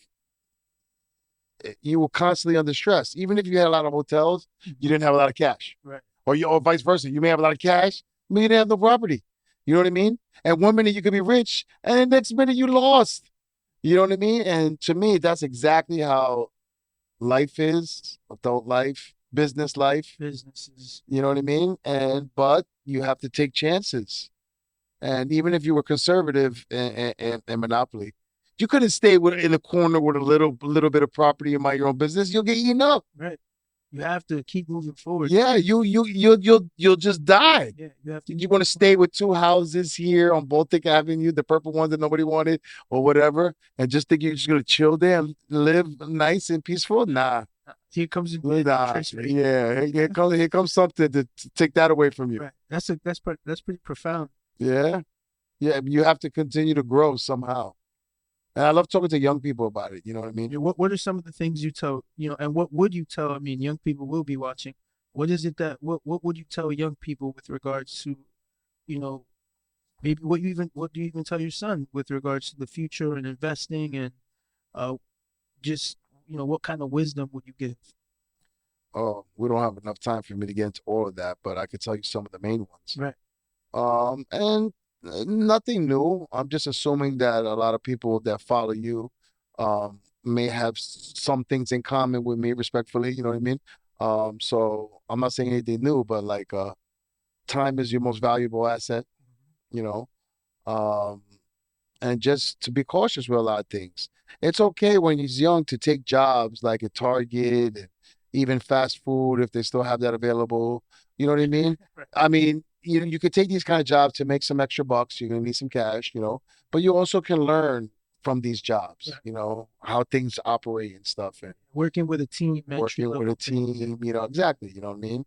you were constantly under stress. Even if you had a lot of hotels, you didn't have a lot of cash. Right. Or vice versa. You may have a lot of cash, but you didn't have no property. You know what I mean? And one minute you could be rich, and the next minute you lost. You know what I mean? And to me, that's exactly how life is, adult life, business life. Businesses. You know what I mean? But you have to take chances. And even if you were conservative in Monopoly, you couldn't stay in the corner with a little bit of property and mind your own business. You'll get eaten up. Right. You have to keep moving forward. Yeah, you'll just die. Yeah. You have to. You want to stay with two houses here on Baltic Avenue, the purple ones that nobody wanted, or whatever, and just think you're just gonna chill there and live nice and peaceful? Nah, Here comes the nah. interest rate. Yeah, here comes something to take that away from you. Right. That's pretty profound. Yeah, yeah. You have to continue to grow somehow. And I love talking to young people about it. You know what I mean? What are some of the things you tell, and what would you tell? I mean, young people will be watching. What is it that what would you tell young people with regards to, you know, maybe what do you even tell your son with regards to the future and investing and uh just what kind of wisdom would you give? Oh, we don't have enough time for me to get into all of that, but I could tell you some of the main ones. Right. And nothing new. I'm just assuming that a lot of people that follow you, may have some things in common with me, respectfully. You know what I mean? So I'm not saying anything new, but like, time is your most valuable asset. You know, um, and just to be cautious with a lot of things. It's okay when he's young to take jobs like at Target and even fast food if they still have that available. You know what I mean? Right. I mean, you could take these kind of jobs to make some extra bucks. You're gonna need some cash, but you also can learn from these jobs, Right. how things operate and stuff, and Working with a team, entry working with level a thing. team, exactly, you know what I mean?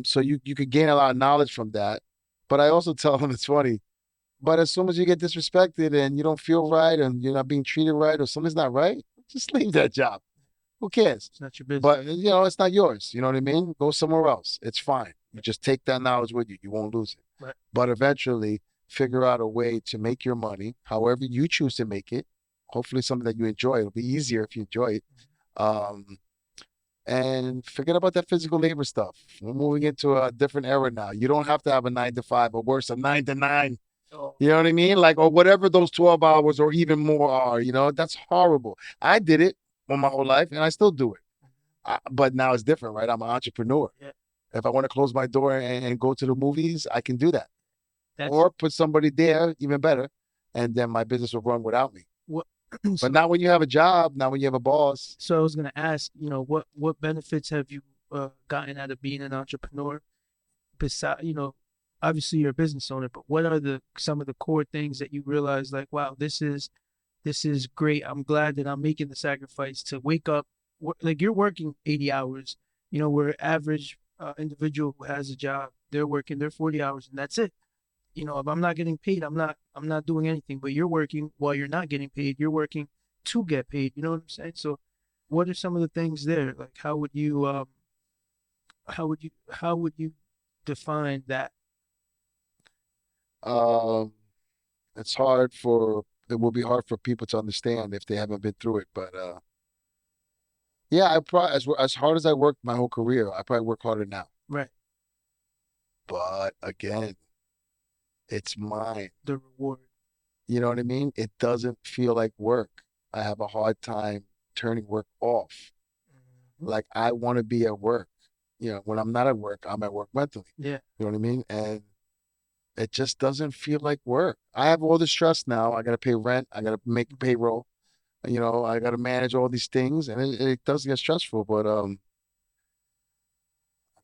So you could gain a lot of knowledge from that. But I also tell them it's funny. But as soon as you get disrespected and you don't feel right and you're not being treated right or something's not right, just leave that job. Who cares? It's not your business. But it's not yours. You know what I mean? Go somewhere else. It's fine. You just take that knowledge with you. You won't lose it. Right. But eventually figure out a way to make your money, however you choose to make it. Hopefully something that you enjoy. It'll be easier if you enjoy it. Um, and forget about that physical labor stuff. We're moving into a different era now. You don't have to have a 9 to 5 or worse, a 9 to 9. Oh, You know what I mean? Like, or whatever those 12 hours or even more are, that's horrible. I did it for my whole life and I still do it. But now it's different, right? I'm an entrepreneur. yeah. If I want to close my door and go to the movies, I can do that. That's Or put somebody there, even better, and then my business will run without me. what. But So, not when you have a job, not when you have a boss. so I was gonna ask, what benefits have you gotten out of being an entrepreneur? Besides, obviously you're a business owner, but what are some of the core things that you realize, like, wow, this is great. I'm glad that I'm making the sacrifice to wake up. Like, you're working 80 hours. Where average individual who has a job, they're working their 40 hours and that's it. If I'm not getting paid, I'm not doing anything. But you're working while you're not getting paid. You're working to get paid. You know what I'm saying? So, what are some of the things there? Like, how would you define that? Um, it's it will be hard for people to understand if they haven't been through it. But yeah, I probably as hard as I worked my whole career, I probably work harder now. Right. But again, it's mine. The reward. You know what I mean? It doesn't feel like work. I have a hard time turning work off. Mhm. Like I want to be at work. When I'm not at work, I'm at work mentally. Yeah. You know what I mean? And it just doesn't feel like work. I have all the stress now. I got to pay rent. I got to make payroll. I got to manage all these things, and it does get stressful. But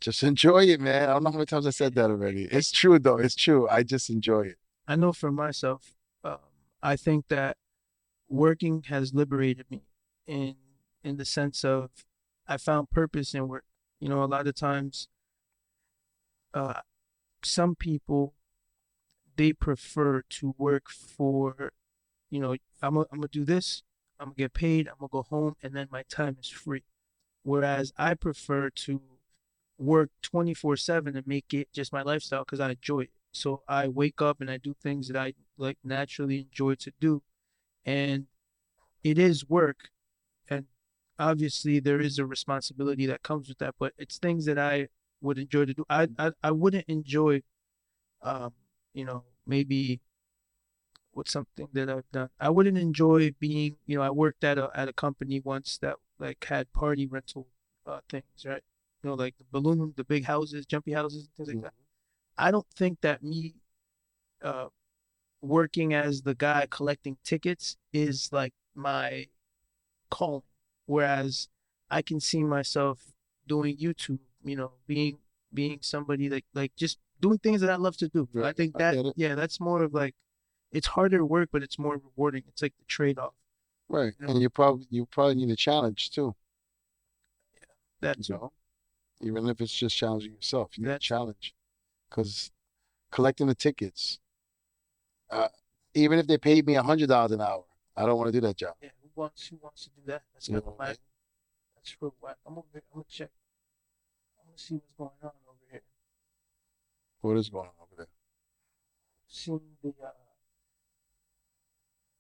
just enjoy it, man. I don't know how many times I said that already. It's true though. It's true. I just enjoy it. I know for myself, um, I think that working has liberated me in in the sense of I found purpose in work. A lot of times, uh, some people, they prefer to work for, I'm gonna do this, I'm gonna get paid, I'm gonna go home, and then my time is free. Whereas I prefer to work 24/7 and make it just my lifestyle because I enjoy it. So I wake up and I do things that I like naturally enjoy to do, and it is work, and obviously there is a responsibility that comes with that, but it's things that I would enjoy to do. I wouldn't enjoy, um, maybe what's something that I've done. I wouldn't enjoy being, I worked at a company once that like had party rental things, right? Like the big houses, jumpy houses, things like that. I don't think that me uh working as the guy collecting tickets is like my calling. Whereas I can see myself doing YouTube, being somebody like just doing things that I love to do. I Right. think I that, get it. yeah, that's more of like, it's harder work, but it's more rewarding. It's like the trade-off. Right. You know, And you probably need a challenge too. that You too. know, even if it's just challenging yourself, you need a That too. challenge because collecting the tickets, uh, even if they paid me $100 an hour, I don't want to do that job. Yeah, who wants to do that? That's You kind know of what I my mean? that's real whack. I'm gonna check. I'm gonna see what's going on over here. What is going on over there? Seeing the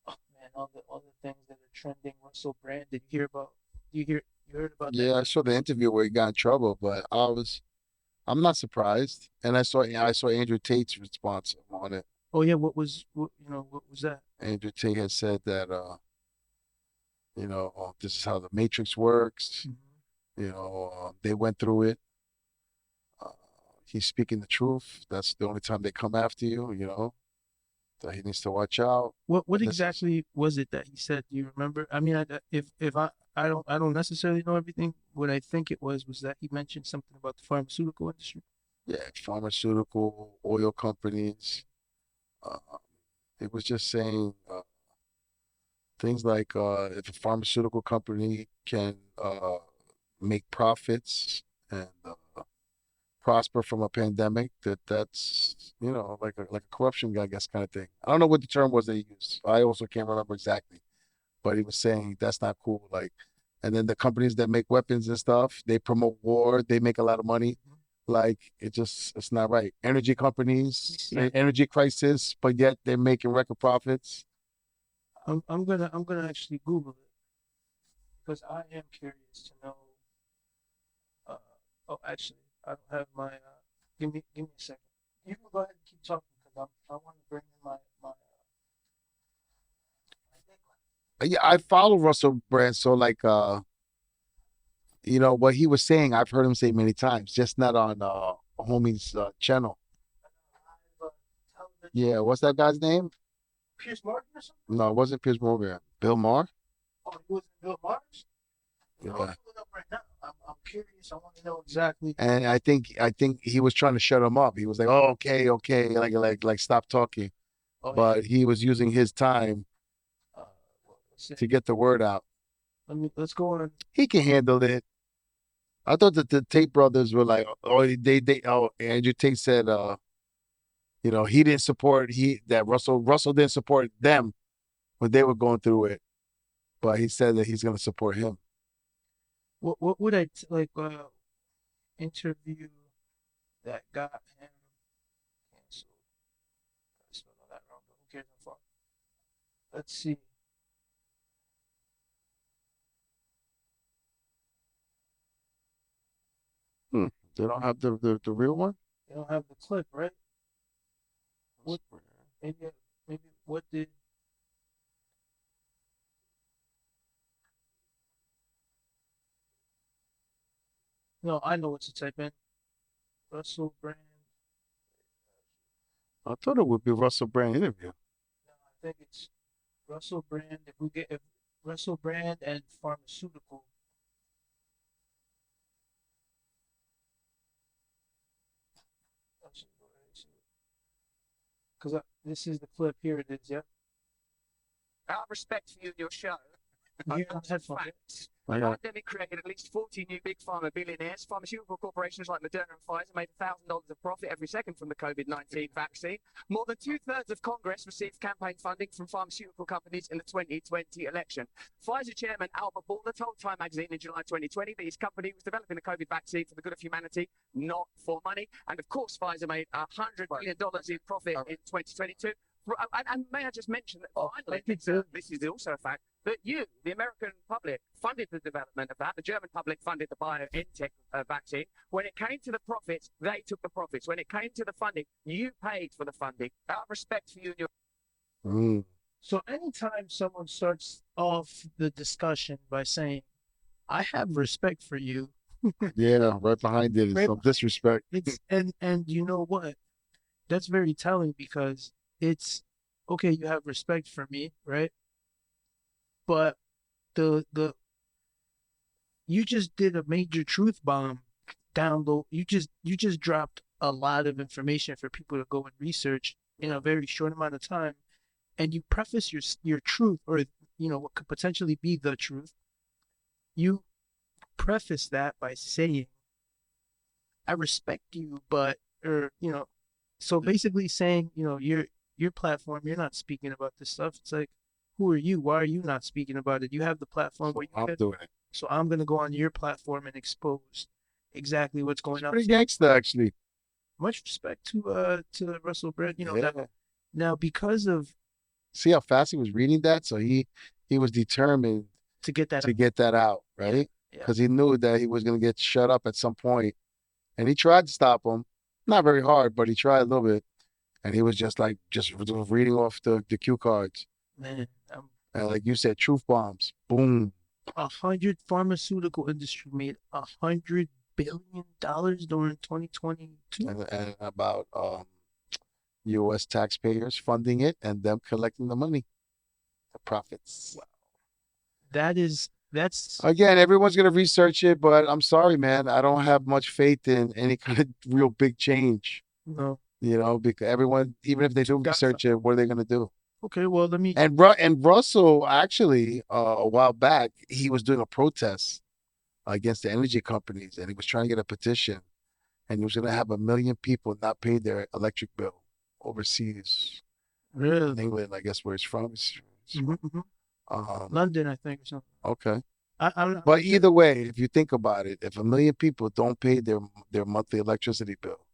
oh man, all the things that are trending. Russell Brand. Did you hear about? You heard about that? Yeah, I saw the interview where he got in trouble, but I'm not surprised. And I saw Andrew Tate's response on it. Oh yeah, what was that? Andrew Tate had said that this is how the Matrix works. Mm-hmm. They went through it. Uh, he's speaking the truth. That's the only time they come after you. That he needs to watch out. What This is exactly was it that he said? Do you remember? I mean, if I don't necessarily know everything. What I think it was that he mentioned something about the pharmaceutical industry. yeah, pharmaceutical oil companies. Uh, it was just saying things like if a pharmaceutical company can make profits and prosper from a pandemic, that's like a corruption, I guess, kind of thing. I don't know what the term was they used. I also can't remember exactly, but he was saying that's not cool. Like, and then the companies that make weapons and stuff, they promote war, they make a lot of money. Like it's not right. Energy companies, Yeah, energy crisis, but yet they're making record profits. I'm gonna actually Google it because I am curious to know. Uh, oh, actually, I don't have my. Give me a second. You can go ahead and keep talking because I want to bring in my big one. Yeah, I follow Russell Brand, so like you know what he was saying. I've heard him say many times, just not on homie's channel. Yeah, what's that guy's name? Pierce Morgan or something? No, it wasn't Piers Morgan. Bill Maher. Oh, he wasn't Bill Mars? Yeah. I'll pull it up right now. I'm curious. I want to know exactly. And I think he was trying to shut him up. He was like, "Oh, okay, like stop talking." Oh, yeah. But he was using his time to get the word out. Let's go on. He can handle it. I thought that the Tate brothers were like, Andrew Tate said, you know, he didn't support Russell didn't support them when they were going through it, but he said that he's going to support him. What would interview that got him canceled? I spelled that wrong, but who cares how far? Let's see. They don't have the real one. They don't have the clip, right? What? Maybe what did? No, I know what to type in. Russell Brand. I thought it would be Russell Brand interview. No, I think it's Russell Brand. If Russell Brand and pharmaceutical. Because this is the clip. Here it is. Yep. Out of respect for you and your show, You have headphones. facts. I The got pandemic created at least 40 new big pharma billionaires. Pharmaceutical corporations like Moderna and Pfizer made $1,000 of profit every second from the COVID-19 vaccine. More than 2/3 of Congress received campaign funding from pharmaceutical companies in the 2020 election. Pfizer chairman Albert Bourla told Time magazine in July 2020 that his company was developing a COVID vaccine for the good of humanity, not for money. And of course, Pfizer made $100 billion in profit in 2022. And may I just mention that finally, this is also a fact, that you, the American public, funded the development of that. The German public funded the BioNTech vaccine. When it came to the profits, they took the profits. When it came to the funding, you paid for the funding. Out of respect for you and your... So anytime someone starts off the discussion by saying, "I have respect for you," Yeah, right behind it is Right some disrespect. it's and you know what? That's very telling because it's okay. You have respect for me, right? But the you just did a major truth bomb download. You just dropped a lot of information for people to go and research in a very short amount of time, and you preface your truth, or what could potentially be the truth. You preface that by saying, "I respect you, but," so basically saying, your platform, you're not speaking about this stuff. It's like, who are you? Why are you not speaking about it? You have the platform where you I'm can, doing it. so I'm gonna go on your platform and expose exactly what's going on. Pretty gangsta, actually. Much respect to Russell Brand. Yeah. Now because of See how fast he was reading that, so he was determined to get that to get that out, right? Yeah. Because he knew that he was going to get shut up at some point, and he tried to stop him, not very hard, but he tried a little bit, and he was just reading off the cue cards, man, and like you said, truth bombs, boom. 100 pharmaceutical industry made $100 billion during 2022. And about U.S. taxpayers funding it and them collecting the money, the profits. Wow. That's Again, everyone's gonna research it, but I'm sorry, man. I don't have much faith in any kind of real big change. no. Because everyone, even if they do research it, what are they gonna do? Okay, well, let me. And Russell actually, a while back, he was doing a protest against the energy companies, and he was trying to get a petition, and he was gonna have 1 million people not pay their electric bill overseas. Really? In England, I guess where it's from. London, I think, or something. Okay. I'm not But sure. either way, if you think about it, if 1 million people don't pay their monthly electricity bill,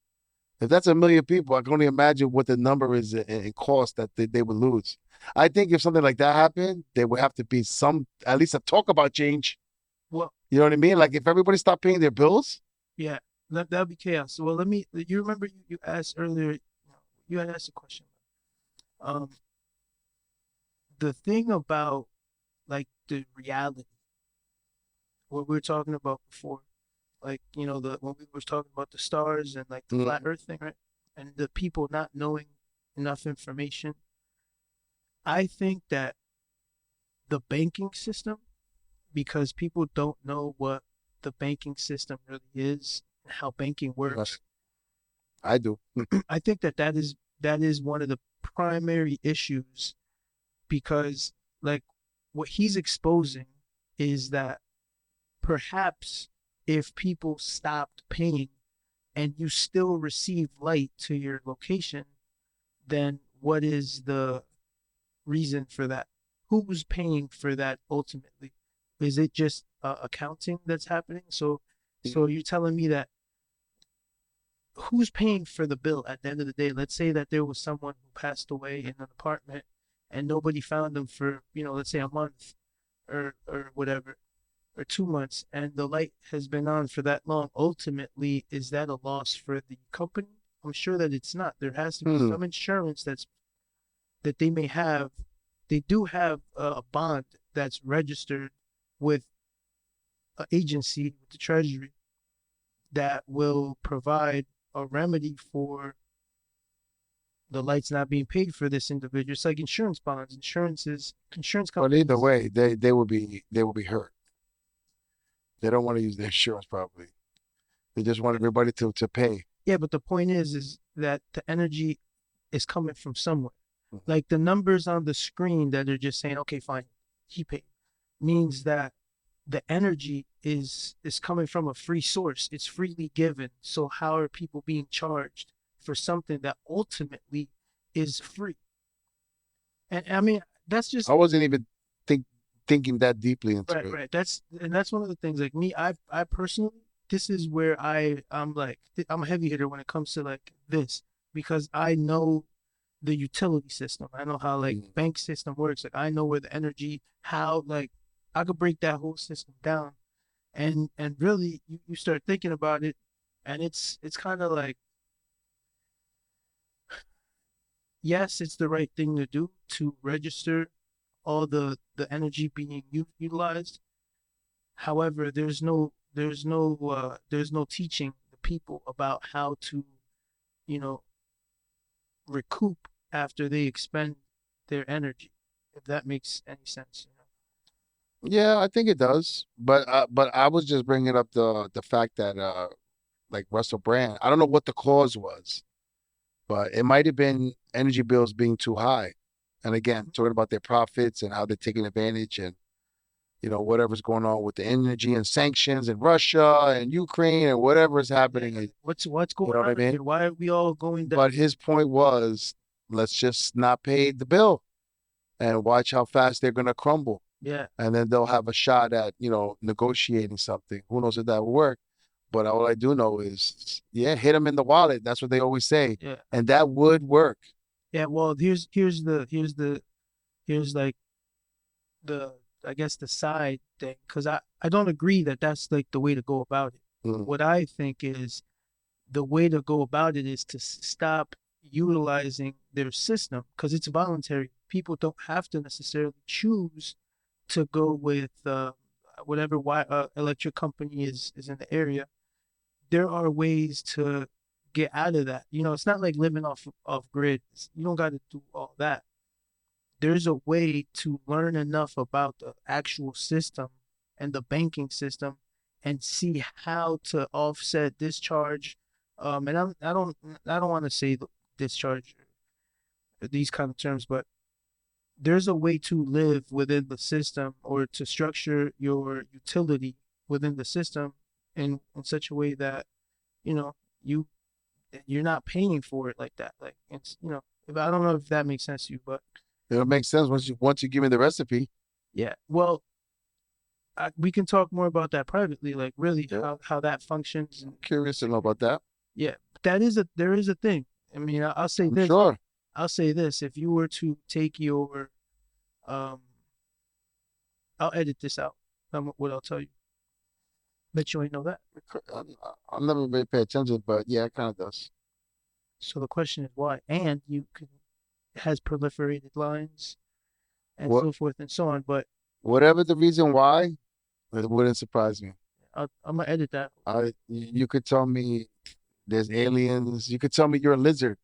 if that's 1 million people, I can only imagine what the number is in cost that they would lose. I think if something like that happened, there would have to be at least a talk about change. Well, You know what I mean? Like if everybody stopped paying their bills. yeah, that'd be chaos. Well, you remember you asked earlier, you had asked a question. The thing about like the reality, what we were talking about before, like the when we were talking about the stars and like the flat Earth thing, right? And the people not knowing enough information. I think that the banking system, because people don't know what the banking system really is and how banking works. I do. I think that is one of the primary issues, because like what he's exposing is that perhaps if people stopped paying and you still receive light to your location, then what is the reason for that? Who's paying for that ultimately? Is it just accounting that's happening? So you're telling me that who's paying for the bill at the end of the day? Let's say that there was someone who passed away in an apartment and nobody found them for, let's say a month or whatever, or 2 months, and the light has been on for that long. Ultimately, is that a loss for the company? I'm sure that it's not. There has to be some insurance that they may have. They do have a bond that's registered with an agency, with the Treasury, that will provide a remedy for the lights not being paid for this individual. It's like insurance bonds. Insurance But companies. either way, they will be hurt. They don't want to use their insurance probably. They just want everybody to pay. Yeah, but the point is that the energy is coming from somewhere. Like the numbers on the screen that are just saying, okay, fine, he paid, means that the energy is coming from a free source. It's freely given. So how are people being charged for something that ultimately is free? And I mean, that's just, I wasn't even thinking that deeply into it. right. That's one of the things. Like me, I personally, this is where I'm like, I'm a heavy hitter when it comes to like this, because I know the utility system. I know how like bank system works. Like I know where the energy, how like I could break that whole system down, and really you start thinking about it, and it's kind of like, yes, it's the right thing to do to register all the energy being utilized. However, there's no teaching the people about how to, recoup after they expend their energy, if that makes any sense. Yeah, I think it does. But I was just bringing up the fact that like Russell Brand, I don't know what the cause was, but it might have been energy bills being too high. And again, talking about their profits and how they're taking advantage and whatever's going on with the energy and sanctions in Russia and Ukraine and whatever is happening. What's going on here? Why are we all going down? But his point was, let's just not pay the bill and watch how fast they're going to crumble. Yeah. And then they'll have a shot at, negotiating something. Who knows if that will work? But all I do know is, hit them in the wallet. That's what they always say. Yeah. And that would work. Yeah. Well, here's like the, I guess the side thing, because I don't agree that that's like the way to go about it. What I think is the way to go about it is to stop utilizing their system, because it's voluntary. People don't have to necessarily choose to go with whatever electric company is in the area. There are ways to get out of that. It's not like living off grid. You don't got to do all that. There's a way to learn enough about the actual system and the banking system and see how to offset discharge. And I don't want to say discharge, these kind of terms, but there's a way to live within the system, or to structure your utility within the system in such a way that, you're not paying for it like that. Like it's, I don't know if that makes sense to you, but it'll make sense once you give me the recipe. Yeah. Well, we can talk more about that privately, like really how that functions. I'm curious to know about that. Yeah, there is a thing. I mean, I'll say this. Sure. I'll say this. If you were to take your, I'll edit this out. What I'll tell you. Bet you ain't know that. I'll never really pay attention, but yeah, it kind of does. So the question is why? And it has proliferated lines and so forth and so on. But whatever the reason why, It wouldn't surprise me. I'm gonna edit that. You could tell me there's aliens. You could tell me you're a lizard.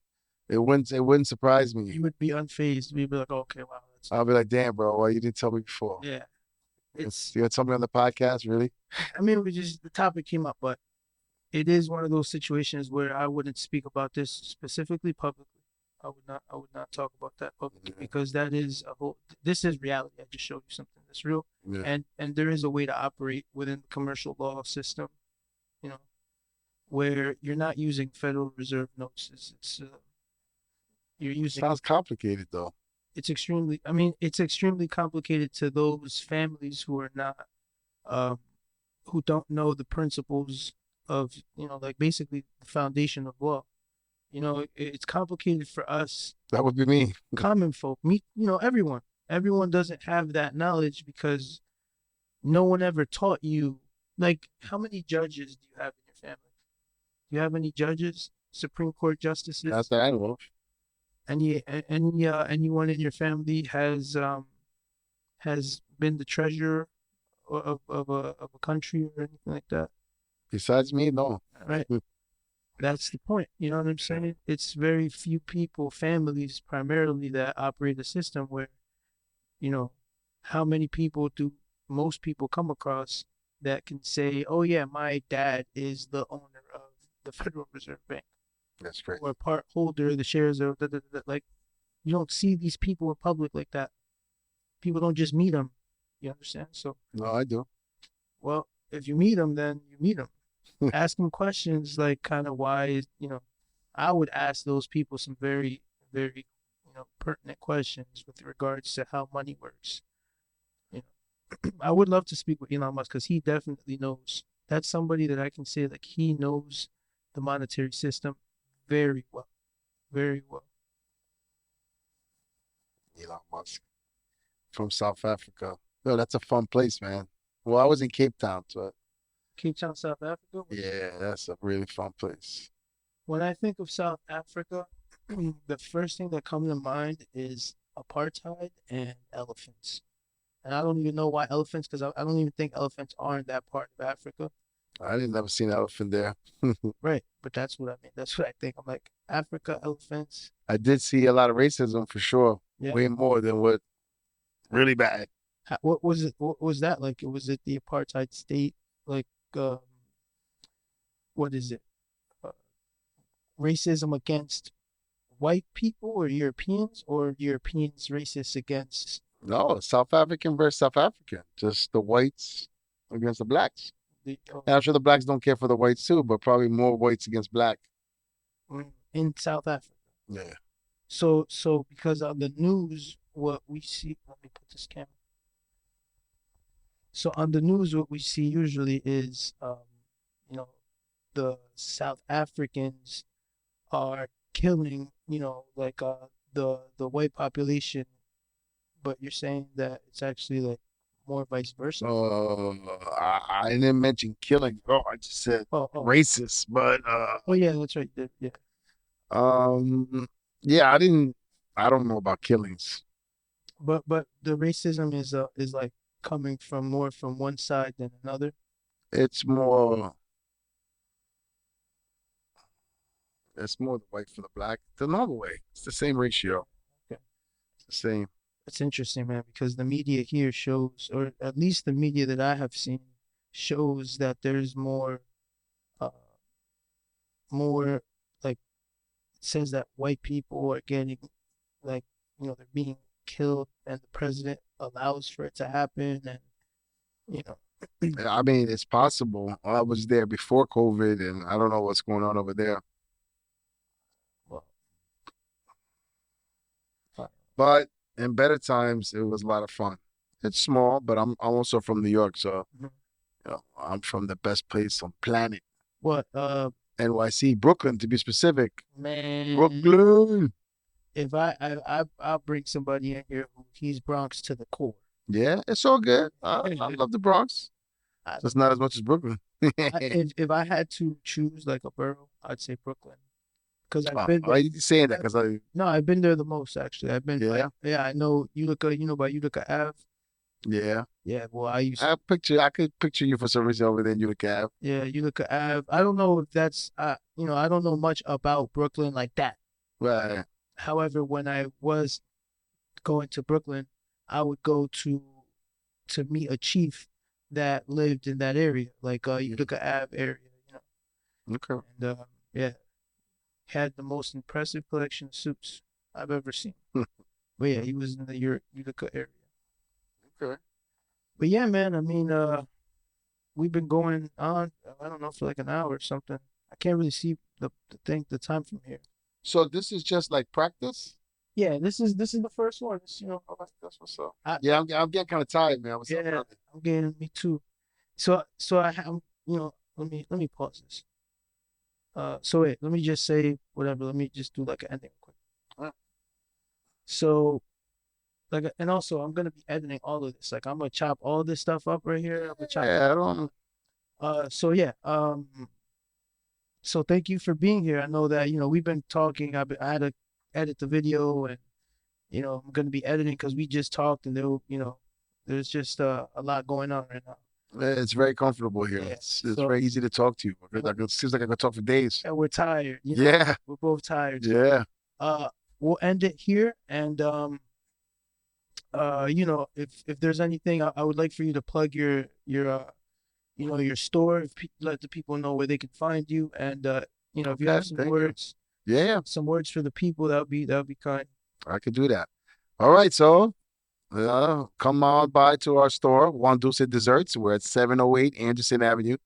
It wouldn't surprise me. You would be unfazed. We'd be like, okay, wow, that's I'll be like, damn, bro, why you didn't tell me before? yeah. It's. You gonna tell me on the podcast, really? I mean, the topic came up, but it is one of those situations where I wouldn't speak about this specifically publicly. I would not talk about that publicly because that is a whole. This is reality. I just showed you something that's real, and there is a way to operate within the commercial law system, you know, where you're not using Federal Reserve notes. You're using. Sounds complicated though. It's extremely. I mean, it's extremely complicated to those families who are not, who don't know the principles of, like basically the foundation of law. It's complicated for us. That would be me. Common folk, everyone. Everyone doesn't have that knowledge because no one ever taught you. Like, how many judges do you have in your family? Do you have any judges, Supreme Court justices? That's the animal. Anyone in your family has been the treasurer of a country or anything like that? Besides me, no. Right. That's the point. You know what I'm saying? It's very few people, families primarily, that operate a system where, how many people do most people come across that can say, oh yeah, my dad is the owner of the Federal Reserve Bank. That's great. Or part holder of the shares of like, you don't see these people in public like that. People don't just meet them. You understand? So no, I do. Well, if you meet them, then you meet them. Ask them questions like kind of why, I would ask those people some very, very, pertinent questions with regards to how money works. I would love to speak with Elon Musk because he definitely knows. That's somebody that I can say like he knows the monetary system very well, very well. Elon Musk from South Africa. No, that's a fun place, man. Well, I was in Cape Town, so. Cape Town, South Africa? Yeah, that's a really fun place. When I think of South Africa, the first thing that comes to mind is apartheid and elephants. And I don't even know why elephants, because I don't even think elephants are in that part of Africa. I didn't ever see an elephant there. Right, but that's what I mean. That's what I think. I'm like, Africa, elephants. I did see a lot of racism for sure. Yeah. Way more than what really bad. What was it? What was that like? Was it the apartheid state? Like, what is it? Racism against white people or Europeans racist against? No, South African versus South African. Just the whites against the blacks. I'm sure the blacks don't care for the whites too, but probably more whites against black. In South Africa. Yeah. So because on the news, what we see, let me put this camera. So on the news, what we see usually is, the South Africans are killing, like the white population, but you're saying that it's actually like more vice versa. I didn't mention killing. Oh, I just said racist, but oh yeah, that's right. Yeah. Yeah, I don't know about killings. But the racism is like coming from more from one side than another. It's more the white for the black. The normal way. It's the same ratio. Okay. It's the same. It's interesting, man, because the media here shows, or at least the media that I have seen shows that there's more like, it says that white people are getting, like, they're being killed and the president allows for it to happen, and I mean, it's possible. I was there before COVID and I don't know what's going on over there. But in better times, it was a lot of fun. It's small, but I'm also from New York, so I'm from the best place on planet. What? NYC, Brooklyn, to be specific. Man, Brooklyn. If I'll bring somebody in here he's Bronx to the core. Yeah, it's all good. I love the Bronx. Just not as much as Brooklyn. if I had to choose like a borough, I'd say Brooklyn. Because I've been. Why are you saying that? Because I've been there the most actually. I've been. Yeah. I know Utica. You know about Utica Ave. Yeah. Yeah, well, I used I could picture you for some reason over there in Utica Ave. yeah, Utica Ave. I don't know if that's I don't know much about Brooklyn like that. Right. However, when I was going to Brooklyn, I would go to meet a chief that lived in that area, like Utica Ave area, you know. Okay. And yeah, had the most impressive collection of suits I've ever seen. But yeah, he was in the Utica area. Okay. But yeah, man, I mean, we've been going on, I don't know, for like an hour or something. I can't really see the time from here. So this is just like practice? Yeah, this is the first one. This, Oh, that's what's up. I, Yeah, I'm getting kind of tired, man. What's up, yeah, brother? I'm getting me too. So I have, let me pause this. So wait, let me just say whatever. Let me just do like an ending quick. Huh? So like, and also I'm gonna be editing all of this. Like I'm gonna chop all this stuff up right here. I'm gonna chop. Yeah, I don't. So yeah. So thank you for being here. I know that we've been talking. I had to edit the video, and I'm gonna be editing because we just talked, and there's just a lot going on right now. It's very comfortable here. Yeah. It's So very easy to talk to you. It seems like I could talk for days. and we're tired. Yeah. We're both tired. Yeah. Uh, we'll end it here, and if there's anything, I would like for you to plug your store, let the people know where they can find you, and if you Okay. have some Thank you. words, Yeah, some words for the people, that would be kind. I could do that. All right. So come on by to our store, Juan Dulce Desserts. We're at 708 Anderson Avenue,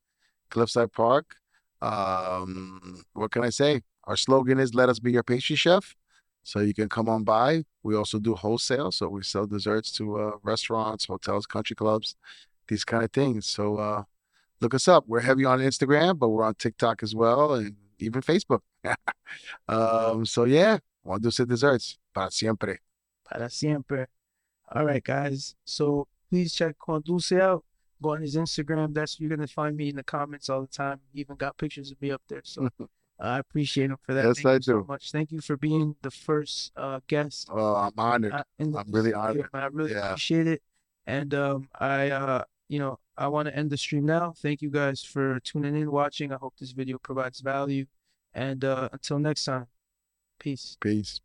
Cliffside Park. What can I say? Our slogan is "Let us be your pastry chef." So you can come on by. We also do wholesale, so we sell desserts to restaurants, hotels, country clubs, these kind of things. So look us up. We're heavy on Instagram, but we're on TikTok as well, and even Facebook. So yeah, Juan Dulce Desserts para siempre. Para siempre. All right, guys. So please check Juan Dulce out. Go on his Instagram. That's you're gonna find me in the comments all the time. He even got pictures of me up there. So I appreciate him for that. Yes, Thank I you so do. much. Thank you for being the first guest Oh, I'm honored. in the I'm really studio, honored. man. I really Yeah. appreciate it. And I want to end the stream now. Thank you guys for tuning in, watching. I hope this video provides value. And until next time, peace. Peace.